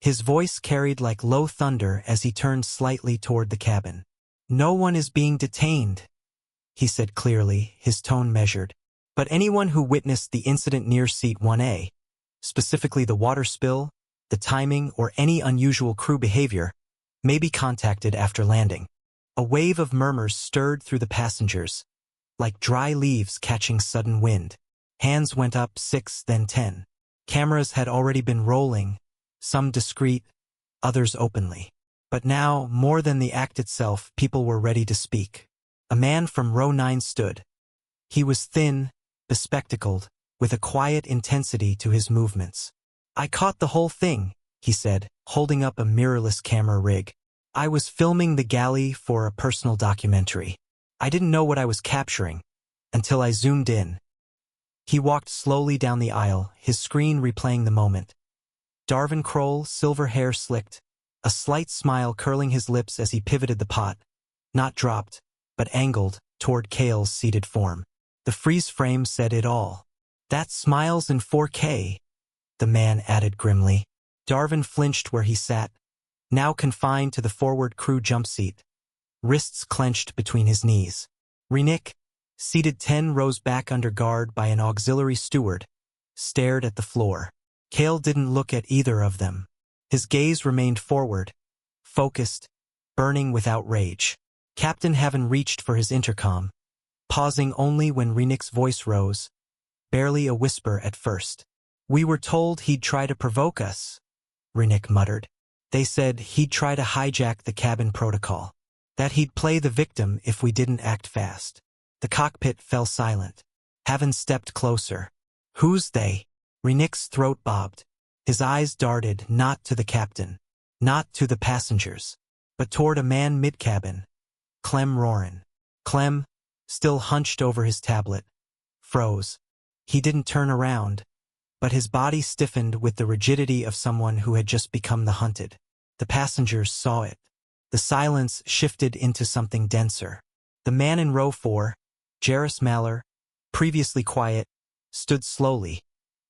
His voice carried like low thunder as he turned slightly toward the cabin. "No one is being detained," he said clearly, his tone measured. "But anyone who witnessed the incident near Seat 1A, specifically the water spill, the timing, or any unusual crew behavior, may be contacted after landing." A wave of murmurs stirred through the passengers, like dry leaves catching sudden wind. Hands went up 6, then 10. Cameras had already been rolling, some discreet, others openly. But now, more than the act itself, people were ready to speak. A man from row 9 stood. He was thin, bespectacled, with a quiet intensity to his movements. "I caught the whole thing," he said, holding up a mirrorless camera rig. "I was filming the galley for a personal documentary. I didn't know what I was capturing, until I zoomed in." He walked slowly down the aisle, his screen replaying the moment. Darven Krohl, silver hair slicked, a slight smile curling his lips as he pivoted the pot, not dropped, but angled, toward Kael's seated form. The freeze frame said it all. "That smile's in 4K, the man added grimly. Darven flinched where he sat, now confined to the forward crew jump seat, wrists clenched between his knees. Rennick, seated 10 rows back under guard by an auxiliary steward, stared at the floor. Kael didn't look at either of them. His gaze remained forward, focused, burning with outrage. Captain Haven reached for his intercom, pausing only when Rennick's voice rose, barely a whisper at first. "We were told he'd try to provoke us," Rennick muttered. "They said he'd try to hijack the cabin protocol, that he'd play the victim if we didn't act fast." The cockpit fell silent. Haven stepped closer. "Who's they?" Rennick's throat bobbed. His eyes darted not to the captain, not to the passengers, but toward a man mid-cabin, Kael Merrin. Clem, still hunched over his tablet, froze. He didn't turn around, but his body stiffened with the rigidity of someone who had just become the hunted. The passengers saw it. The silence shifted into something denser. The man in row 4, Jarvis Maller, previously quiet, stood slowly,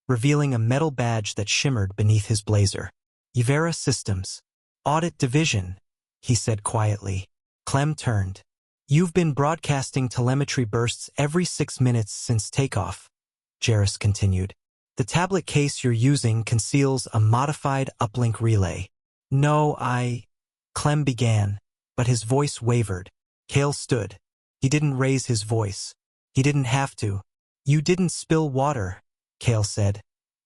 revealing a metal badge that shimmered beneath his blazer. Ivera Systems. Audit Division, he said quietly. Clem turned. You've been broadcasting telemetry bursts every 6 minutes since takeoff, Jarvis continued. The tablet case you're using conceals a modified uplink relay. No, Clem began, but his voice wavered. Kael stood. He didn't raise his voice. He didn't have to. You didn't spill water, Kael said,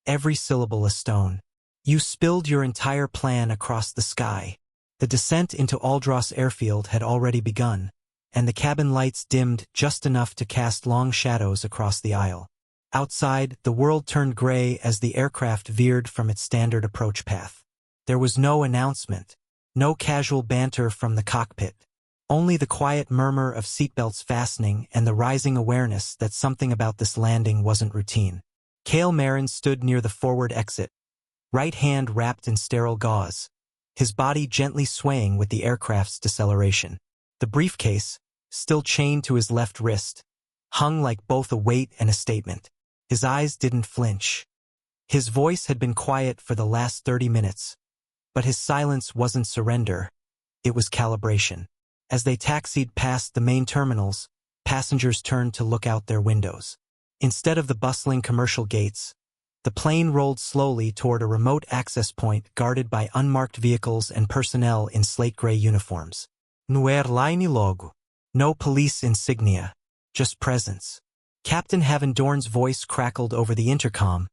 every syllable a stone. You spilled your entire plan across the sky. The descent into Aldros airfield had already begun, and the cabin lights dimmed just enough to cast long shadows across the aisle. Outside, the world turned gray as the aircraft veered from its standard approach path. There was no announcement, no casual banter from the cockpit, only the quiet murmur of seatbelts fastening and the rising awareness that something about this landing wasn't routine. Kael Merrin stood near the forward exit, right hand wrapped in sterile gauze, his body gently swaying with the aircraft's deceleration. The briefcase, still chained to his left wrist, hung like both a weight and a statement. His eyes didn't flinch. His voice had been quiet for the last 30 minutes, but his silence wasn't surrender, it was calibration. As they taxied past the main terminals, passengers turned to look out their windows. Instead of the bustling commercial gates, the plane rolled slowly toward a remote access point guarded by unmarked vehicles and personnel in slate-gray uniforms. No airline logo. No police insignia. Just presence. Captain Havendorn's voice crackled over the intercom,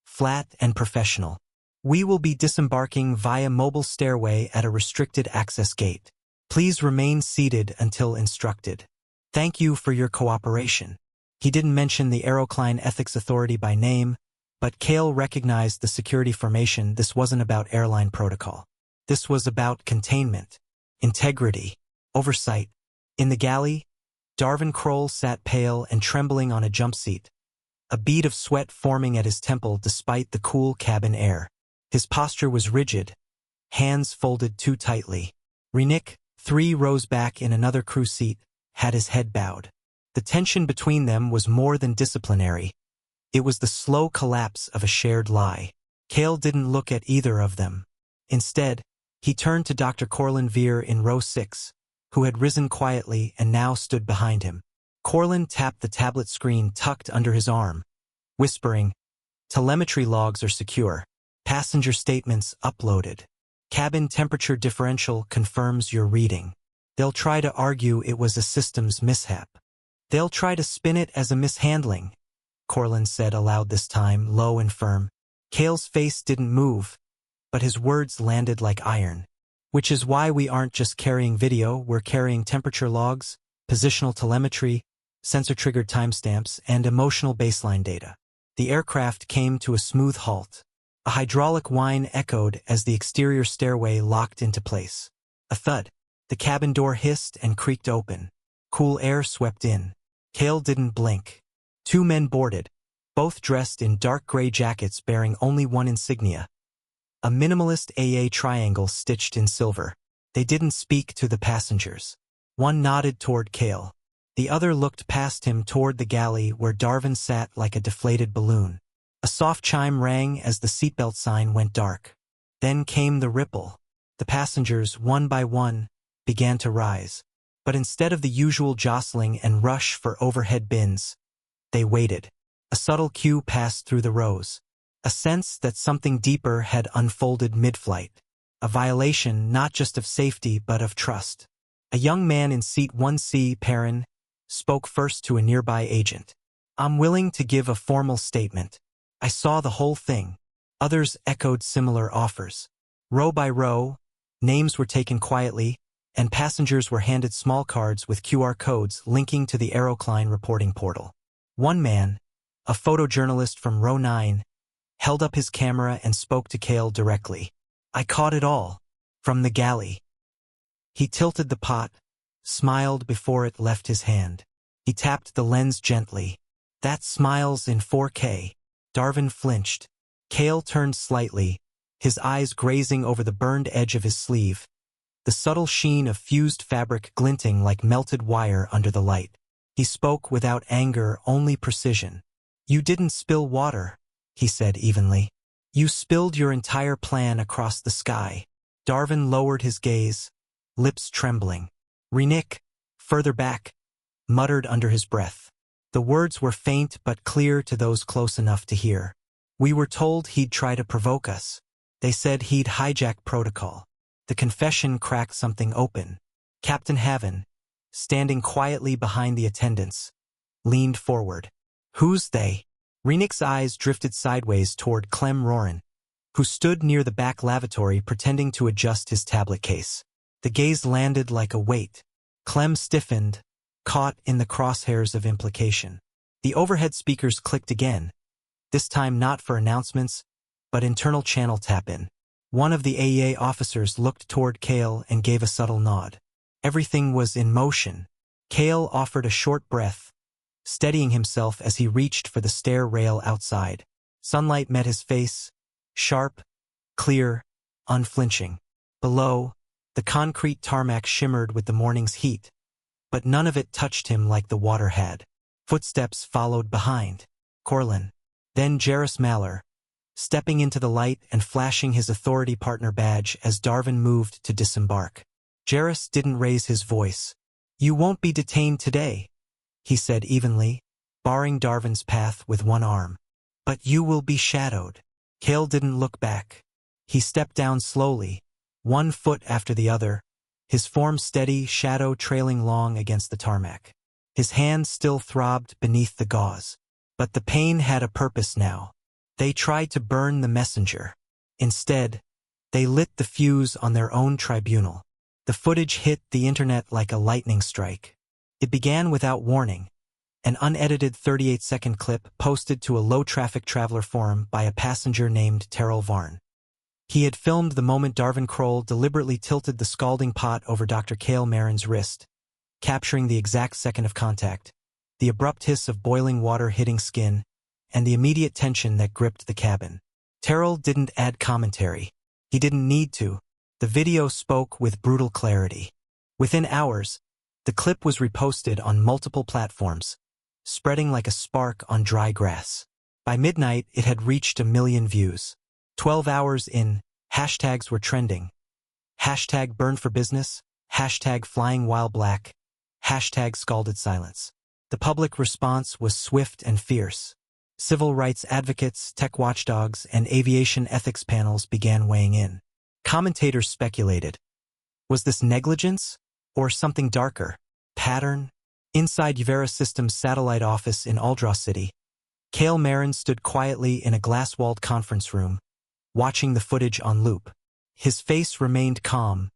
flat and professional. We will be disembarking via mobile stairway at a restricted access gate. Please remain seated until instructed. Thank you for your cooperation. He didn't mention the Aerocline Ethics Authority by name, but Kael recognized the security formation. This wasn't about airline protocol. This was about containment, integrity, oversight. In the galley, Darven Krohl sat pale and trembling on a jump seat, a bead of sweat forming at his temple despite the cool cabin air. His posture was rigid, hands folded too tightly. Renick, 3 rows back in another crew seat, had his head bowed. The tension between them was more than disciplinary. It was the slow collapse of a shared lie. Kael didn't look at either of them. Instead, he turned to Dr. Corlin Veer in row 6, who had risen quietly and now stood behind him. Corlin tapped the tablet screen tucked under his arm, whispering, "Telemetry logs are secure. Passenger statements uploaded. Cabin temperature differential confirms your reading. They'll try to argue it was a systems mishap. They'll try to spin it as a mishandling," Corlin said aloud this time, low and firm. Kael's face didn't move, but his words landed like iron. Which is why we aren't just carrying video, we're carrying temperature logs, positional telemetry, sensor-triggered timestamps, and emotional baseline data. The aircraft came to a smooth halt. A hydraulic whine echoed as the exterior stairway locked into place. A thud. The cabin door hissed and creaked open. Cool air swept in. Kael didn't blink. 2 men boarded, both dressed in dark gray jackets bearing only one insignia. A minimalist AA triangle stitched in silver. They didn't speak to the passengers. One nodded toward Kael. The other looked past him toward the galley where Darven sat like a deflated balloon. A soft chime rang as the seatbelt sign went dark. Then came the ripple. The passengers, one by one, began to rise. But instead of the usual jostling and rush for overhead bins, they waited. A subtle cue passed through the rows. A sense that something deeper had unfolded mid-flight. A violation not just of safety but of trust. A young man in seat 1C, Perrin, spoke first to a nearby agent. "I'm willing to give a formal statement. I saw the whole thing." Others echoed similar offers. Row by row, names were taken quietly, and passengers were handed small cards with QR codes linking to the Aerocline reporting portal. One man, a photojournalist from row 9, held up his camera and spoke to Kael directly. I caught it all. From the galley. He tilted the pot, smiled before it left his hand. He tapped the lens gently. That smiles in 4K. Darven flinched. Kael turned slightly, his eyes grazing over the burned edge of his sleeve, the subtle sheen of fused fabric glinting like melted wire under the light. He spoke without anger, only precision. You didn't spill water, he said evenly. You spilled your entire plan across the sky. Darven lowered his gaze, lips trembling. Renik, further back, muttered under his breath. The words were faint but clear to those close enough to hear. We were told he'd try to provoke us. They said he'd hijack protocol. The confession cracked something open. Captain Haven, standing quietly behind the attendants, leaned forward. Who's they? Renik's eyes drifted sideways toward Kael Merrin, who stood near the back lavatory pretending to adjust his tablet case. The gaze landed like a weight. Clem stiffened, caught in the crosshairs of implication. The overhead speakers clicked again, this time not for announcements, but internal channel tap-in. One of the AEA officers looked toward Kael and gave a subtle nod. Everything was in motion. Kael offered a short breath, steadying himself as he reached for the stair rail outside. Sunlight met his face, sharp, clear, unflinching. Below, the concrete tarmac shimmered with the morning's heat, but none of it touched him like the water had. Footsteps followed behind. Corlin, then Jarrus Maller, stepping into the light and flashing his authority partner badge as Darven moved to disembark. Jarrus didn't raise his voice. You won't be detained today, he said evenly, barring Darven's path with one arm. But you will be shadowed. Kael didn't look back. He stepped down slowly, one foot after the other, his form steady, shadow trailing long against the tarmac. His hand still throbbed beneath the gauze. But the pain had a purpose now. They tried to burn the messenger. Instead, they lit the fuse on their own tribunal. The footage hit the internet like a lightning strike. It began without warning. An unedited 38-second clip posted to a low-traffic traveler forum by a passenger named Terrell Varn. He had filmed the moment Darven Krohl deliberately tilted the scalding pot over Dr. Kael Merrin's wrist, capturing the exact second of contact, the abrupt hiss of boiling water hitting skin, and the immediate tension that gripped the cabin. Terrell didn't add commentary. He didn't need to. The video spoke with brutal clarity. Within hours, the clip was reposted on multiple platforms, spreading like a spark on dry grass. By midnight, it had reached 1 million views. 12 hours in, hashtags were trending. Hashtag burn for business, hashtag flying while black, hashtag scalded silence. The public response was swift and fierce. Civil rights advocates, tech watchdogs, and aviation ethics panels began weighing in. Commentators speculated. Was this negligence? Or something darker? Pattern? Inside Uvera Systems' satellite office in Aldra City, Kael Merrin stood quietly in a glass-walled conference room, watching the footage on loop. His face remained calm,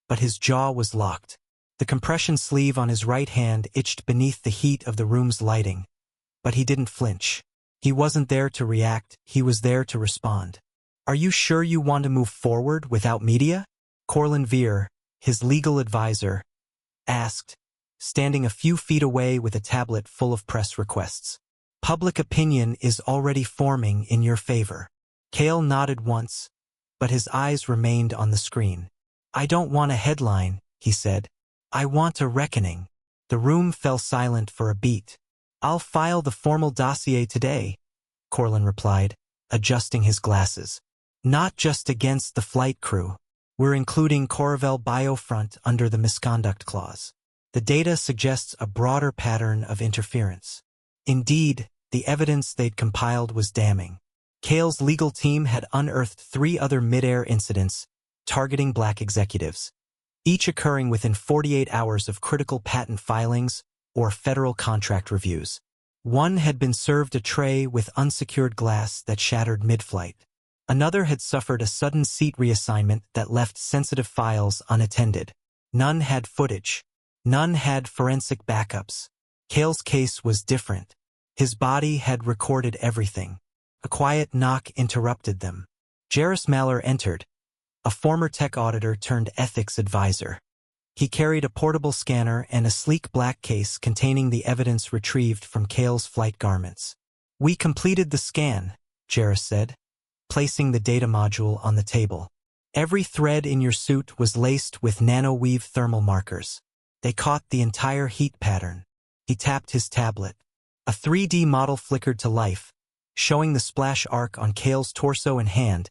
but his jaw was locked. The compression sleeve on his right hand itched beneath the heat of the room's lighting, but he didn't flinch. He wasn't there to react, he was there to respond. Are you sure you want to move forward without media? Corlin Veer, his legal advisor, asked, standing a few feet away with a tablet full of press requests. Public opinion is already forming in your favor. Kael nodded once, but his eyes remained on the screen. I don't want a headline, he said. I want a reckoning. The room fell silent for a beat. I'll file the formal dossier today, Corlin replied, adjusting his glasses. Not just against the flight crew. We're including Coravel Biofront under the misconduct clause. The data suggests a broader pattern of interference. Indeed, the evidence they'd compiled was damning. Kael's legal team had unearthed 3 other mid-air incidents targeting black executives, each occurring within 48 hours of critical patent filings or federal contract reviews. One had been served a tray with unsecured glass that shattered mid-flight. Another had suffered a sudden seat reassignment that left sensitive files unattended. None had footage. None had forensic backups. Kael's case was different. His body had recorded everything. A quiet knock interrupted them. Jairus Maller entered, a former tech auditor turned ethics advisor. He carried a portable scanner and a sleek black case containing the evidence retrieved from Kael's flight garments. "We completed the scan," Jairus said, placing the data module on the table. "Every thread in your suit was laced with nanoweave thermal markers. They caught the entire heat pattern." He tapped his tablet. A 3D model flickered to life, showing the splash arc on Kael's torso and hand,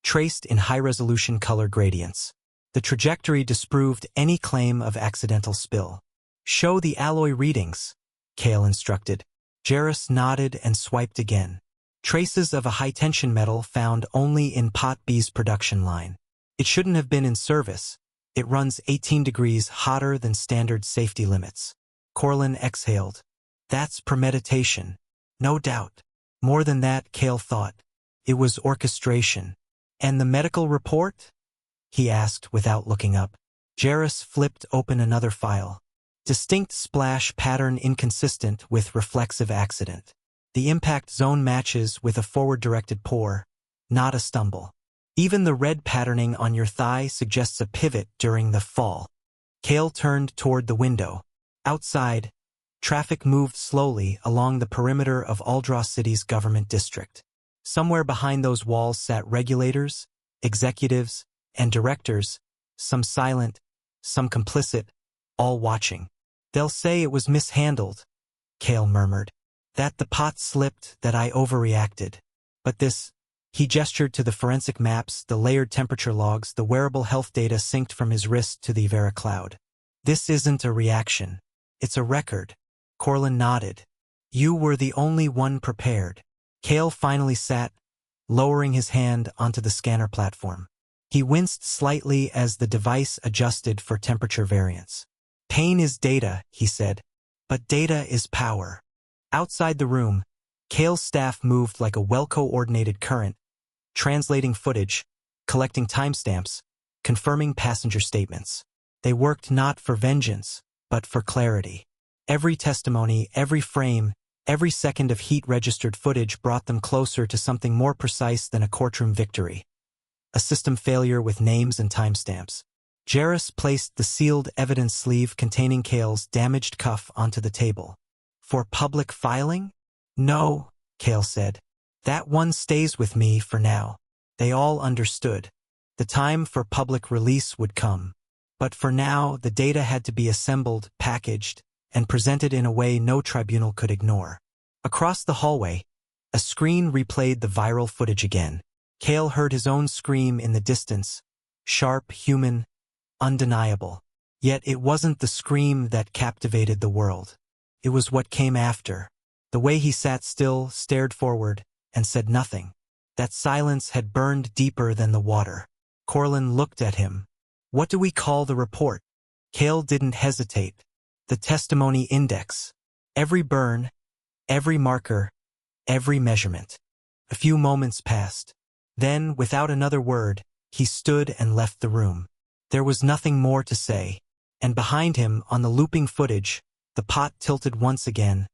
traced in high-resolution color gradients. The trajectory disproved any claim of accidental spill. "Show the alloy readings," Kael instructed. Jairus nodded and swiped again. Traces of a high-tension metal found only in Pot B's production line. It shouldn't have been in service. It runs 18 degrees hotter than standard safety limits. Korlin exhaled. "That's premeditation. No doubt." More than that, Kael thought. It was orchestration. "And the medical report?" he asked without looking up. Jairus flipped open another file. "Distinct splash pattern inconsistent with reflexive accident. The impact zone matches with a forward-directed pour, not a stumble. Even the red patterning on your thigh suggests a pivot during the fall." Kael turned toward the window. Outside, traffic moved slowly along the perimeter of Aldra City's government district. Somewhere behind those walls sat regulators, executives, and directors, some silent, some complicit, all watching. "They'll say it was mishandled," Kael murmured. "That the pot slipped, that I overreacted. But this," he gestured to the forensic maps, the layered temperature logs, the wearable health data synced from his wrist to the Vera cloud. "This isn't a reaction. It's a record." Korlin nodded. "You were the only one prepared." Kael finally sat, lowering his hand onto the scanner platform. He winced slightly as the device adjusted for temperature variance. "Pain is data," he said, "but data is power." Outside the room, Kael's staff moved like a well-coordinated current, translating footage, collecting timestamps, confirming passenger statements. They worked not for vengeance, but for clarity. Every testimony, every frame, every second of heat-registered footage brought them closer to something more precise than a courtroom victory. A system failure with names and timestamps. Jairus placed the sealed evidence sleeve containing Kael's damaged cuff onto the table. "For public filing?" "No," Kael said. "That one stays with me for now." They all understood. The time for public release would come. But for now, the data had to be assembled, packaged, and presented in a way no tribunal could ignore. Across the hallway, a screen replayed the viral footage again. Kael heard his own scream in the distance, sharp, human, undeniable. Yet it wasn't the scream that captivated the world. It was what came after. The way he sat still, stared forward, and said nothing. That silence had burned deeper than the water. Korlin looked at him. "What do we call the report?" Kael didn't hesitate. "The testimony index. Every burn, every marker, every measurement." A few moments passed. Then, without another word, he stood and left the room. There was nothing more to say. And behind him, on the looping footage, the pot tilted once again,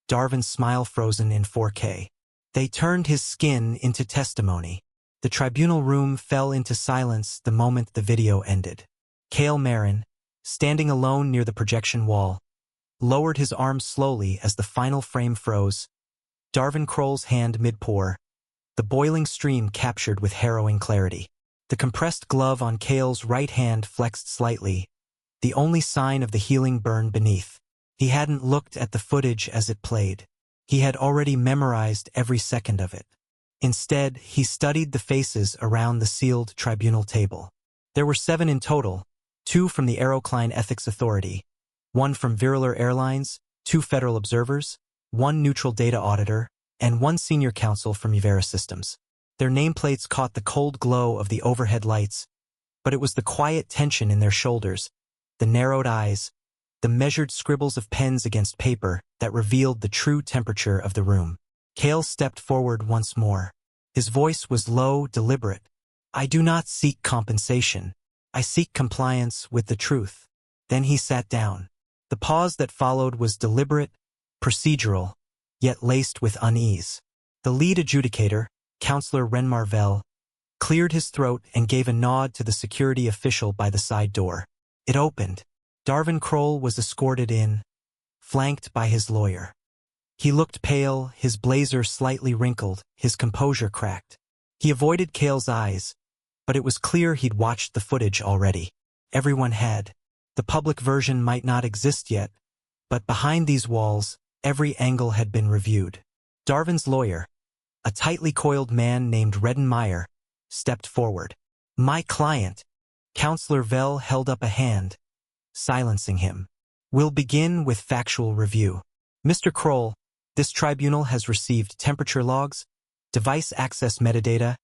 Darven's smile frozen in 4K. They turned his skin into testimony. The tribunal room fell into silence the moment the video ended. Kael Merrin, standing alone near the projection wall, lowered his arm slowly as the final frame froze. Darven Krohl's hand mid-pour, the boiling stream captured with harrowing clarity. The compressed glove on Kael's right hand flexed slightly, the only sign of the healing burn beneath. He hadn't looked at the footage as it played. He had already memorized every second of it. Instead, he studied the faces around the sealed tribunal table. There were 7 in total, 2 from the Aerocline Ethics Authority, 1 from Viriler Airlines, 2 federal observers, 1 neutral data auditor, and 1 senior counsel from Uvera Systems. Their nameplates caught the cold glow of the overhead lights, but it was the quiet tension in their shoulders, the narrowed eyes, the measured scribbles of pens against paper that revealed the true temperature of the room. Kael stepped forward once more. His voice was low, deliberate. "I do not seek compensation. I seek compliance with the truth." Then he sat down. The pause that followed was deliberate, procedural, yet laced with unease. The lead adjudicator, Counselor Renmarvel, cleared his throat and gave a nod to the security official by the side door. It opened. Darven Krohl was escorted in, flanked by his lawyer. He looked pale, his blazer slightly wrinkled, his composure cracked. He avoided Kael's eyes, but it was clear he'd watched the footage already. Everyone had. The public version might not exist yet, but behind these walls, every angle had been reviewed. Darven's lawyer, a tightly coiled man named Meyer, stepped forward. "My client." Counselor Vel held up a hand, silencing him. "We'll begin with factual review. Mr. Krohl, this tribunal has received temperature logs, device access metadata,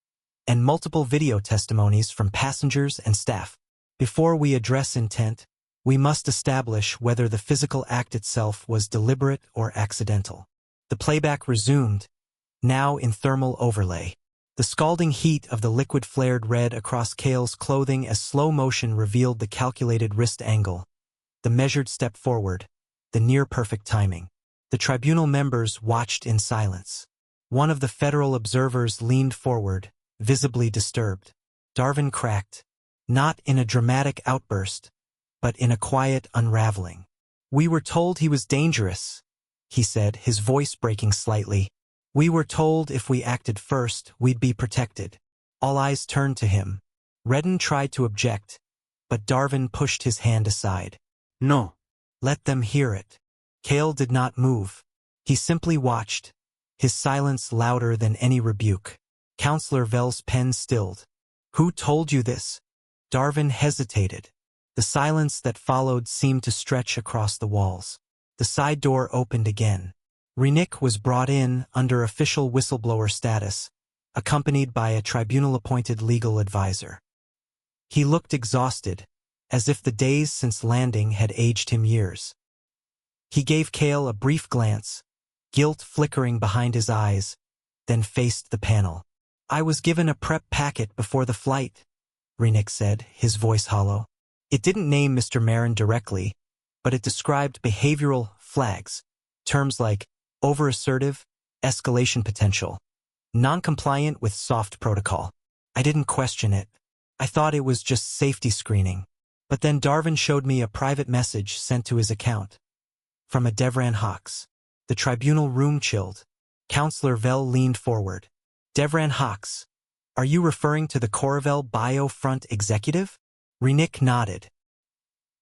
and multiple video testimonies from passengers and staff. Before we address intent, we must establish whether the physical act itself was deliberate or accidental." The playback resumed, now in thermal overlay. The scalding heat of the liquid flared red across Kael's clothing as slow motion revealed the calculated wrist angle, the measured step forward, the near-perfect timing. The tribunal members watched in silence. One of the federal observers leaned forward, visibly disturbed. Darven cracked, not in a dramatic outburst, but in a quiet unraveling. "We were told he was dangerous," he said, his voice breaking slightly. "We were told if we acted first, we'd be protected." All eyes turned to him. Redden tried to object, but Darven pushed his hand aside. No. "Let them hear it." Kael did not move. He simply watched, his silence louder than any rebuke. Counselor Vel's pen stilled. "Who told you this?" Darven hesitated. The silence that followed seemed to stretch across the walls. The side door opened again. Renick was brought in under official whistleblower status, accompanied by a tribunal-appointed legal advisor. He looked exhausted, as if the days since landing had aged him years. He gave Kael a brief glance, guilt flickering behind his eyes, then faced the panel. "I was given a prep packet before the flight," Renick said, his voice hollow. It didn't name Mr. Merrin directly, but it described behavioral flags, terms like over-assertive, escalation potential, non-compliant with soft protocol. I didn't question it. I thought it was just safety screening. But then Darven showed me a private message sent to his account. From a Devran Hawks. The tribunal room chilled. Counselor Vel leaned forward. "Devran Hawks, are you referring to the Coravel Biofront executive?" Renick nodded.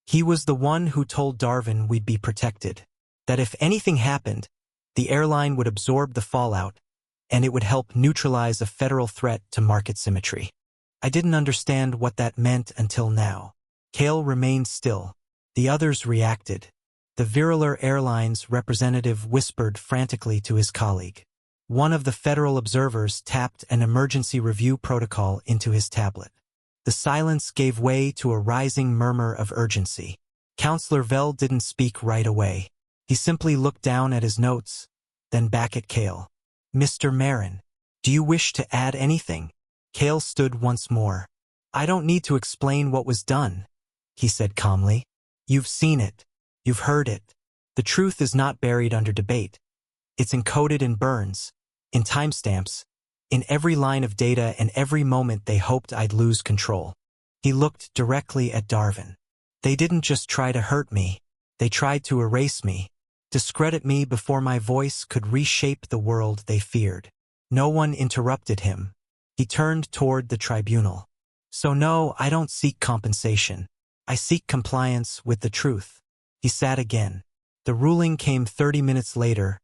"He was the one who told Darven we'd be protected, that if anything happened, the airline would absorb the fallout, and it would help neutralize a federal threat to market symmetry. I didn't understand what that meant until now." Kael remained still. The others reacted. The Viriler Airlines representative whispered frantically to his colleague. One of the federal observers tapped an emergency review protocol into his tablet. The silence gave way to a rising murmur of urgency. Counselor Vel didn't speak right away. He simply looked down at his notes, then back at Kael. "Mr. Merrin, do you wish to add anything?" Kael stood once more. "I don't need to explain what was done," he said calmly. "You've seen it. You've heard it. The truth is not buried under debate. It's encoded in burns, in timestamps, in every line of data and every moment they hoped I'd lose control." He looked directly at Darven. "They didn't just try to hurt me. They tried to erase me, discredit me before my voice could reshape the world they feared." No one interrupted him. He turned toward the tribunal. "So no, I don't seek compensation. I seek compliance with the truth." He sat again. The ruling came 30 minutes later,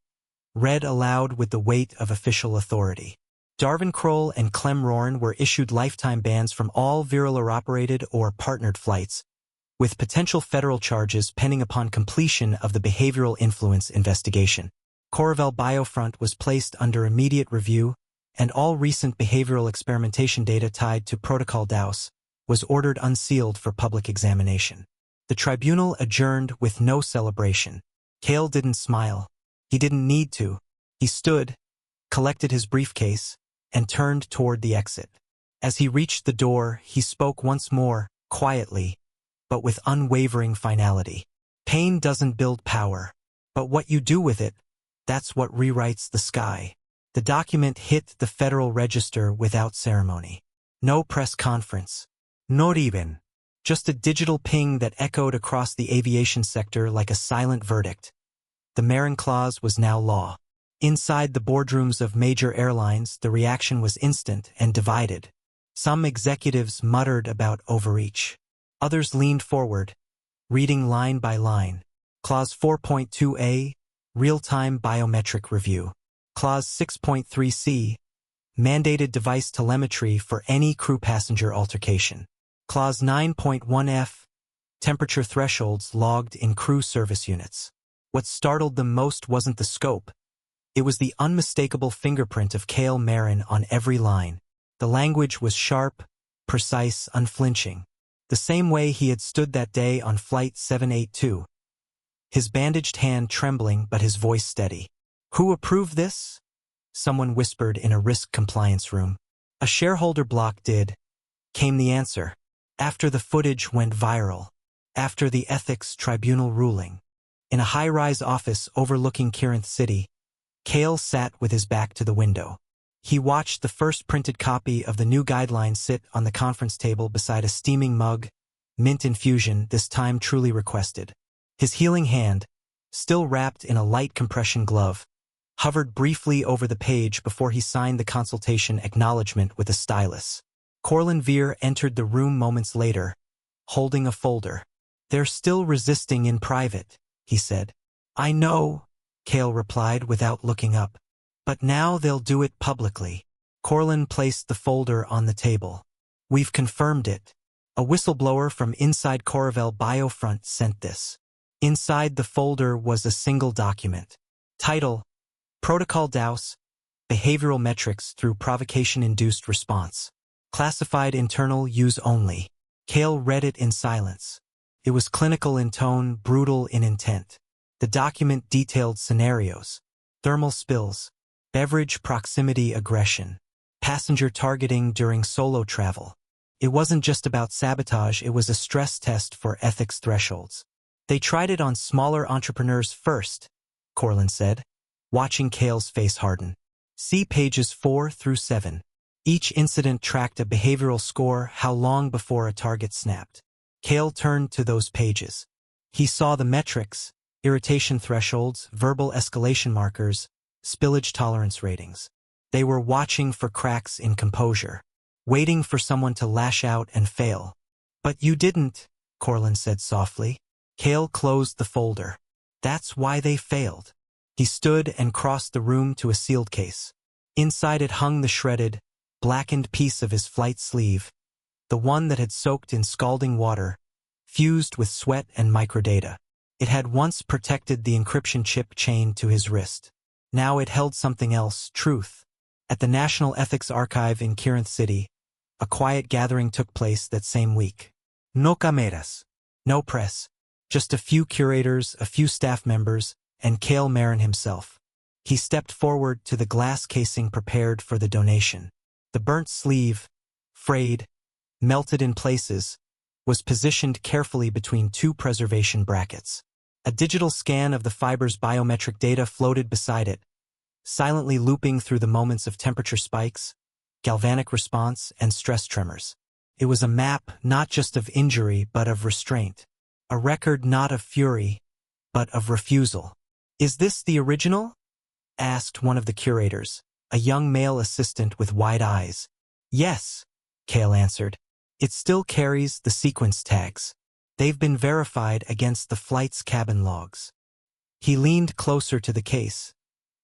read aloud with the weight of official authority. Darven Krohl and Clem Merrin were issued lifetime bans from all Viriler-operated or partnered flights, with potential federal charges pending upon completion of the behavioral influence investigation. Coravel Biofront was placed under immediate review, and all recent behavioral experimentation data tied to Protocol DAUS was ordered unsealed for public examination. The tribunal adjourned with no celebration. Kael didn't smile. He didn't need to. He stood, collected his briefcase, and turned toward the exit. As he reached the door, he spoke once more, quietly, but with unwavering finality. "Pain doesn't build power, but what you do with it, that's what rewrites the sky." The document hit the Federal Register without ceremony. No press conference. Not even. Just a digital ping that echoed across the aviation sector like a silent verdict. The Merrin Clause was now law. Inside the boardrooms of major airlines, the reaction was instant and divided. Some executives muttered about overreach. Others leaned forward, reading line by line. Clause 4.2a, Real-Time Biometric Review. Clause 6.3c, Mandated Device Telemetry for any crew-passenger altercation. Clause 9.1f, Temperature Thresholds logged in crew service units. What startled them most wasn't the scope. It was the unmistakable fingerprint of Kael Merrin on every line. The language was sharp, precise, unflinching. The same way he had stood that day on Flight 782. His bandaged hand trembling but his voice steady. "Who approved this?" Someone whispered in a risk compliance room. "A shareholder block did," came the answer. After the footage went viral. After the ethics tribunal ruling. In a high-rise office overlooking Kirinth City, Kael sat with his back to the window. He watched the first printed copy of the new guidelines sit on the conference table beside a steaming mug, mint infusion, this time truly requested. His healing hand, still wrapped in a light compression glove, hovered briefly over the page before he signed the consultation acknowledgement with a stylus. Corlin Veer entered the room moments later, holding a folder. "They're still resisting in private," he said. "I know," Kael replied without looking up. "But now they'll do it publicly." Corlin placed the folder on the table. "We've confirmed it. A whistleblower from inside Corrivel Biofront sent this." Inside the folder was a single document. Title: Protocol Douse, Behavioral Metrics Through Provocation-Induced Response. Classified internal use only. Kael read it in silence. It was clinical in tone, brutal in intent. The document detailed scenarios: thermal spills, beverage proximity aggression, passenger targeting during solo travel. It wasn't just about sabotage, it was a stress test for ethics thresholds. "They tried it on smaller entrepreneurs first," Corlin said, watching Kael's face harden. "See pages 4 through 7. Each incident tracked a behavioral score, how long before a target snapped." Kael turned to those pages. He saw the metrics: irritation thresholds, verbal escalation markers, spillage tolerance ratings. They were watching for cracks in composure, waiting for someone to lash out and fail. "But you didn't," Corlin said softly. Kael closed the folder. "That's why they failed." He stood and crossed the room to a sealed case. Inside it hung the shredded, blackened piece of his flight sleeve, the one that had soaked in scalding water, fused with sweat and microdata. It had once protected the encryption chip chained to his wrist. Now it held something else: truth. At the National Ethics Archive in Kirinth City, a quiet gathering took place that same week. No cameras. No press. Just a few curators, a few staff members, and Kael Merrin himself. He stepped forward to the glass casing prepared for the donation. The burnt sleeve, frayed, melted in places, was positioned carefully between two preservation brackets. A digital scan of the fiber's biometric data floated beside it, silently looping through the moments of temperature spikes, galvanic response, and stress tremors. It was a map not just of injury but of restraint. A record not of fury, but of refusal. "Is this the original?" asked one of the curators, a young male assistant with wide eyes. "Yes," Kael answered. "It still carries the sequence tags. They've been verified against the flight's cabin logs." He leaned closer to the case,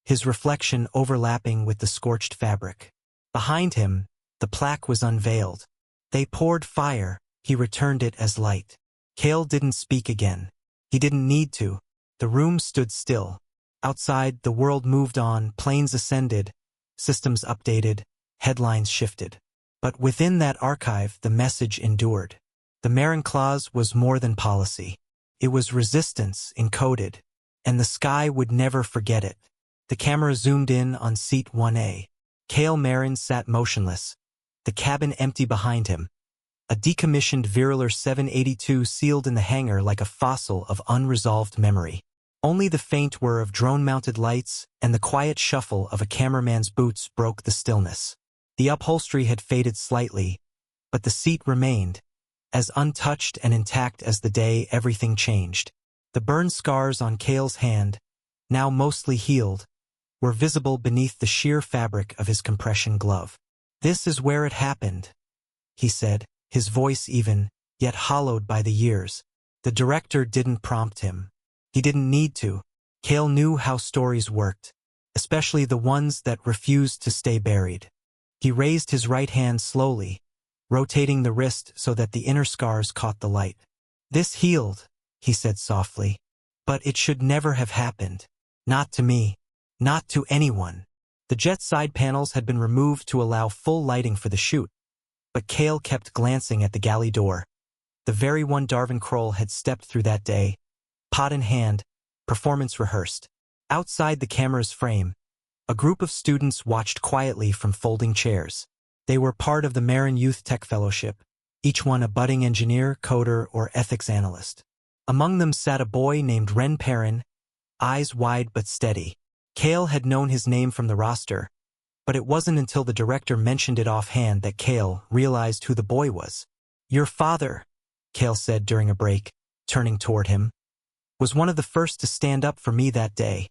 his reflection overlapping with the scorched fabric. Behind him, the plaque was unveiled. "They poured fire," he returned it as light. Kael didn't speak again. He didn't need to. The room stood still. Outside, the world moved on, planes ascended, systems updated, headlines shifted. But within that archive, the message endured. The Merrin Clause was more than policy. It was resistance encoded, and the sky would never forget it. The camera zoomed in on seat 1A. Kael Merrin sat motionless, the cabin empty behind him. A decommissioned Viriler 782 sealed in the hangar like a fossil of unresolved memory. Only the faint whir of drone-mounted lights and the quiet shuffle of a cameraman's boots broke the stillness. The upholstery had faded slightly, but the seat remained, as untouched and intact as the day everything changed. The burn scars on Kael's hand, now mostly healed, were visible beneath the sheer fabric of his compression glove. "This is where it happened," he said, his voice even, yet hollowed by the years. The director didn't prompt him. He didn't need to. Kael knew how stories worked, especially the ones that refused to stay buried. He raised his right hand slowly, rotating the wrist so that the inner scars caught the light. "This healed," he said softly, "but it should never have happened. Not to me. Not to anyone." The jet side panels had been removed to allow full lighting for the shoot, but Kael kept glancing at the galley door, the very one Darven Krohl had stepped through that day, pot in hand, performance rehearsed. Outside the camera's frame, a group of students watched quietly from folding chairs. They were part of the Merrin Youth Tech Fellowship, each one a budding engineer, coder, or ethics analyst. Among them sat a boy named Ren Perrin, eyes wide but steady. Kael had known his name from the roster, but it wasn't until the director mentioned it offhand that Kael realized who the boy was. "Your father," Kael said during a break, turning toward him, "was one of the first to stand up for me that day.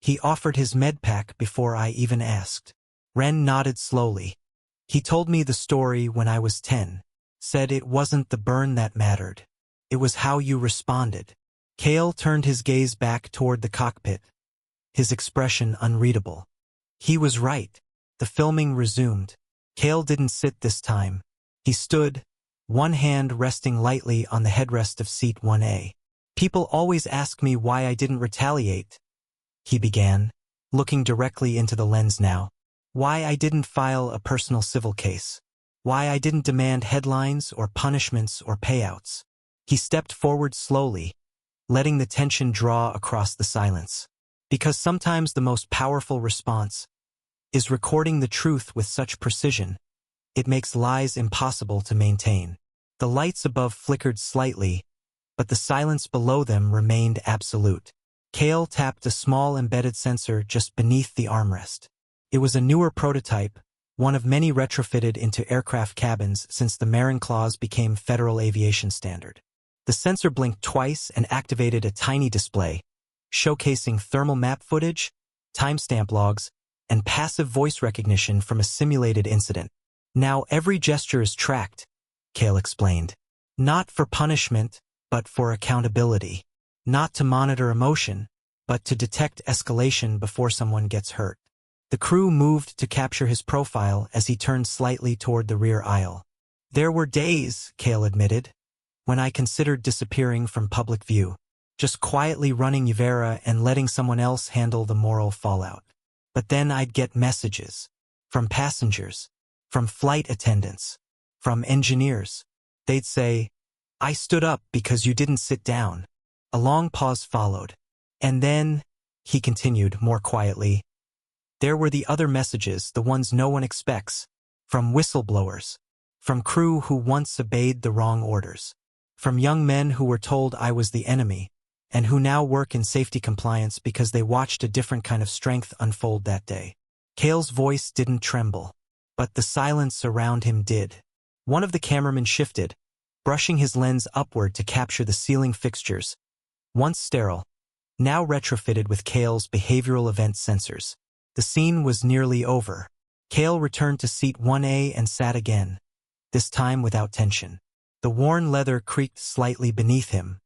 He offered his med pack before I even asked." Ren nodded slowly. "He told me the story when I was 10, said it wasn't the burn that mattered. It was how you responded." Kael turned his gaze back toward the cockpit, his expression unreadable. He was right. The filming resumed. Kael didn't sit this time. He stood, one hand resting lightly on the headrest of seat 1A. "People always ask me why I didn't retaliate," he began, looking directly into the lens now. "Why I didn't file a personal civil case. Why I didn't demand headlines or punishments or payouts." He stepped forward slowly, letting the tension draw across the silence. "Because sometimes the most powerful response is recording the truth with such precision, it makes lies impossible to maintain." The lights above flickered slightly, but the silence below them remained absolute. Kael tapped a small embedded sensor just beneath the armrest. It was a newer prototype, one of many retrofitted into aircraft cabins since the Merrin clause became federal aviation standard. The sensor blinked twice and activated a tiny display, showcasing thermal map footage, timestamp logs, and passive voice recognition from a simulated incident. "Now every gesture is tracked," Kael explained. "Not for punishment, but for accountability. Not to monitor emotion, but to detect escalation before someone gets hurt." The crew moved to capture his profile as he turned slightly toward the rear aisle. "There were days," Kael admitted, "when I considered disappearing from public view, just quietly running Yvera and letting someone else handle the moral fallout. But then I'd get messages. From passengers, from flight attendants, from engineers. They'd say, 'I stood up because you didn't sit down.'" A long pause followed. "And then," he continued more quietly, "there were the other messages, the ones no one expects, from whistleblowers, from crew who once obeyed the wrong orders, from young men who were told I was the enemy, and who now work in safety compliance because they watched a different kind of strength unfold that day." Kael's voice didn't tremble, but the silence around him did. One of the cameramen shifted, brushing his lens upward to capture the ceiling fixtures, once sterile, now retrofitted with Kael's behavioral event sensors. The scene was nearly over. Kael returned to seat 1A and sat again, this time without tension. The worn leather creaked slightly beneath him.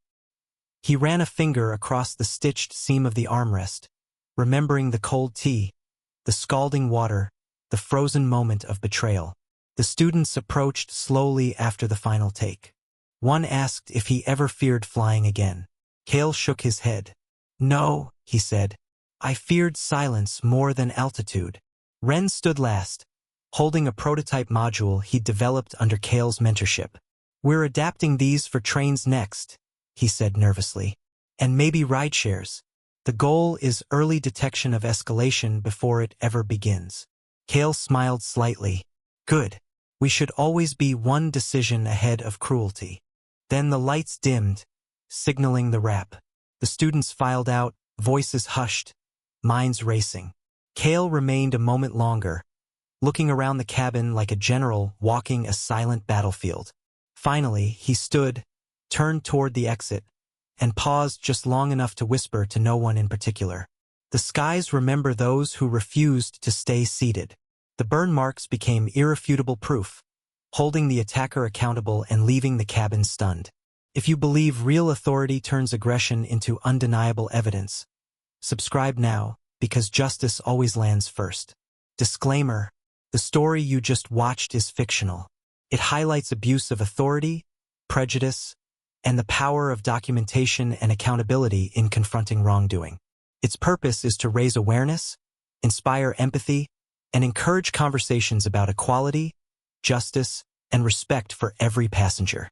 He ran a finger across the stitched seam of the armrest, remembering the cold tea, the scalding water, the frozen moment of betrayal. The students approached slowly after the final take. One asked if he ever feared flying again. Kael shook his head. "No," he said. "I feared silence more than altitude." Ren stood last, holding a prototype module he'd developed under Kael's mentorship. "We're adapting these for trains next," he said nervously. "And maybe rideshares. The goal is early detection of escalation before it ever begins." Kael smiled slightly. "Good. We should always be one decision ahead of cruelty." Then the lights dimmed, signaling the wrap. The students filed out, voices hushed, minds racing. Kael remained a moment longer, looking around the cabin like a general walking a silent battlefield. Finally, he stood, turned toward the exit, and paused just long enough to whisper to no one in particular. The skies remember those who refused to stay seated. The burn marks became irrefutable proof, holding the attacker accountable and leaving the cabin stunned. If you believe real authority turns aggression into undeniable evidence, subscribe now, because justice always lands first. Disclaimer: the story you just watched is fictional. It highlights abuse of authority, prejudice, and the power of documentation and accountability in confronting wrongdoing. Its purpose is to raise awareness, inspire empathy, and encourage conversations about equality, justice, and respect for every passenger.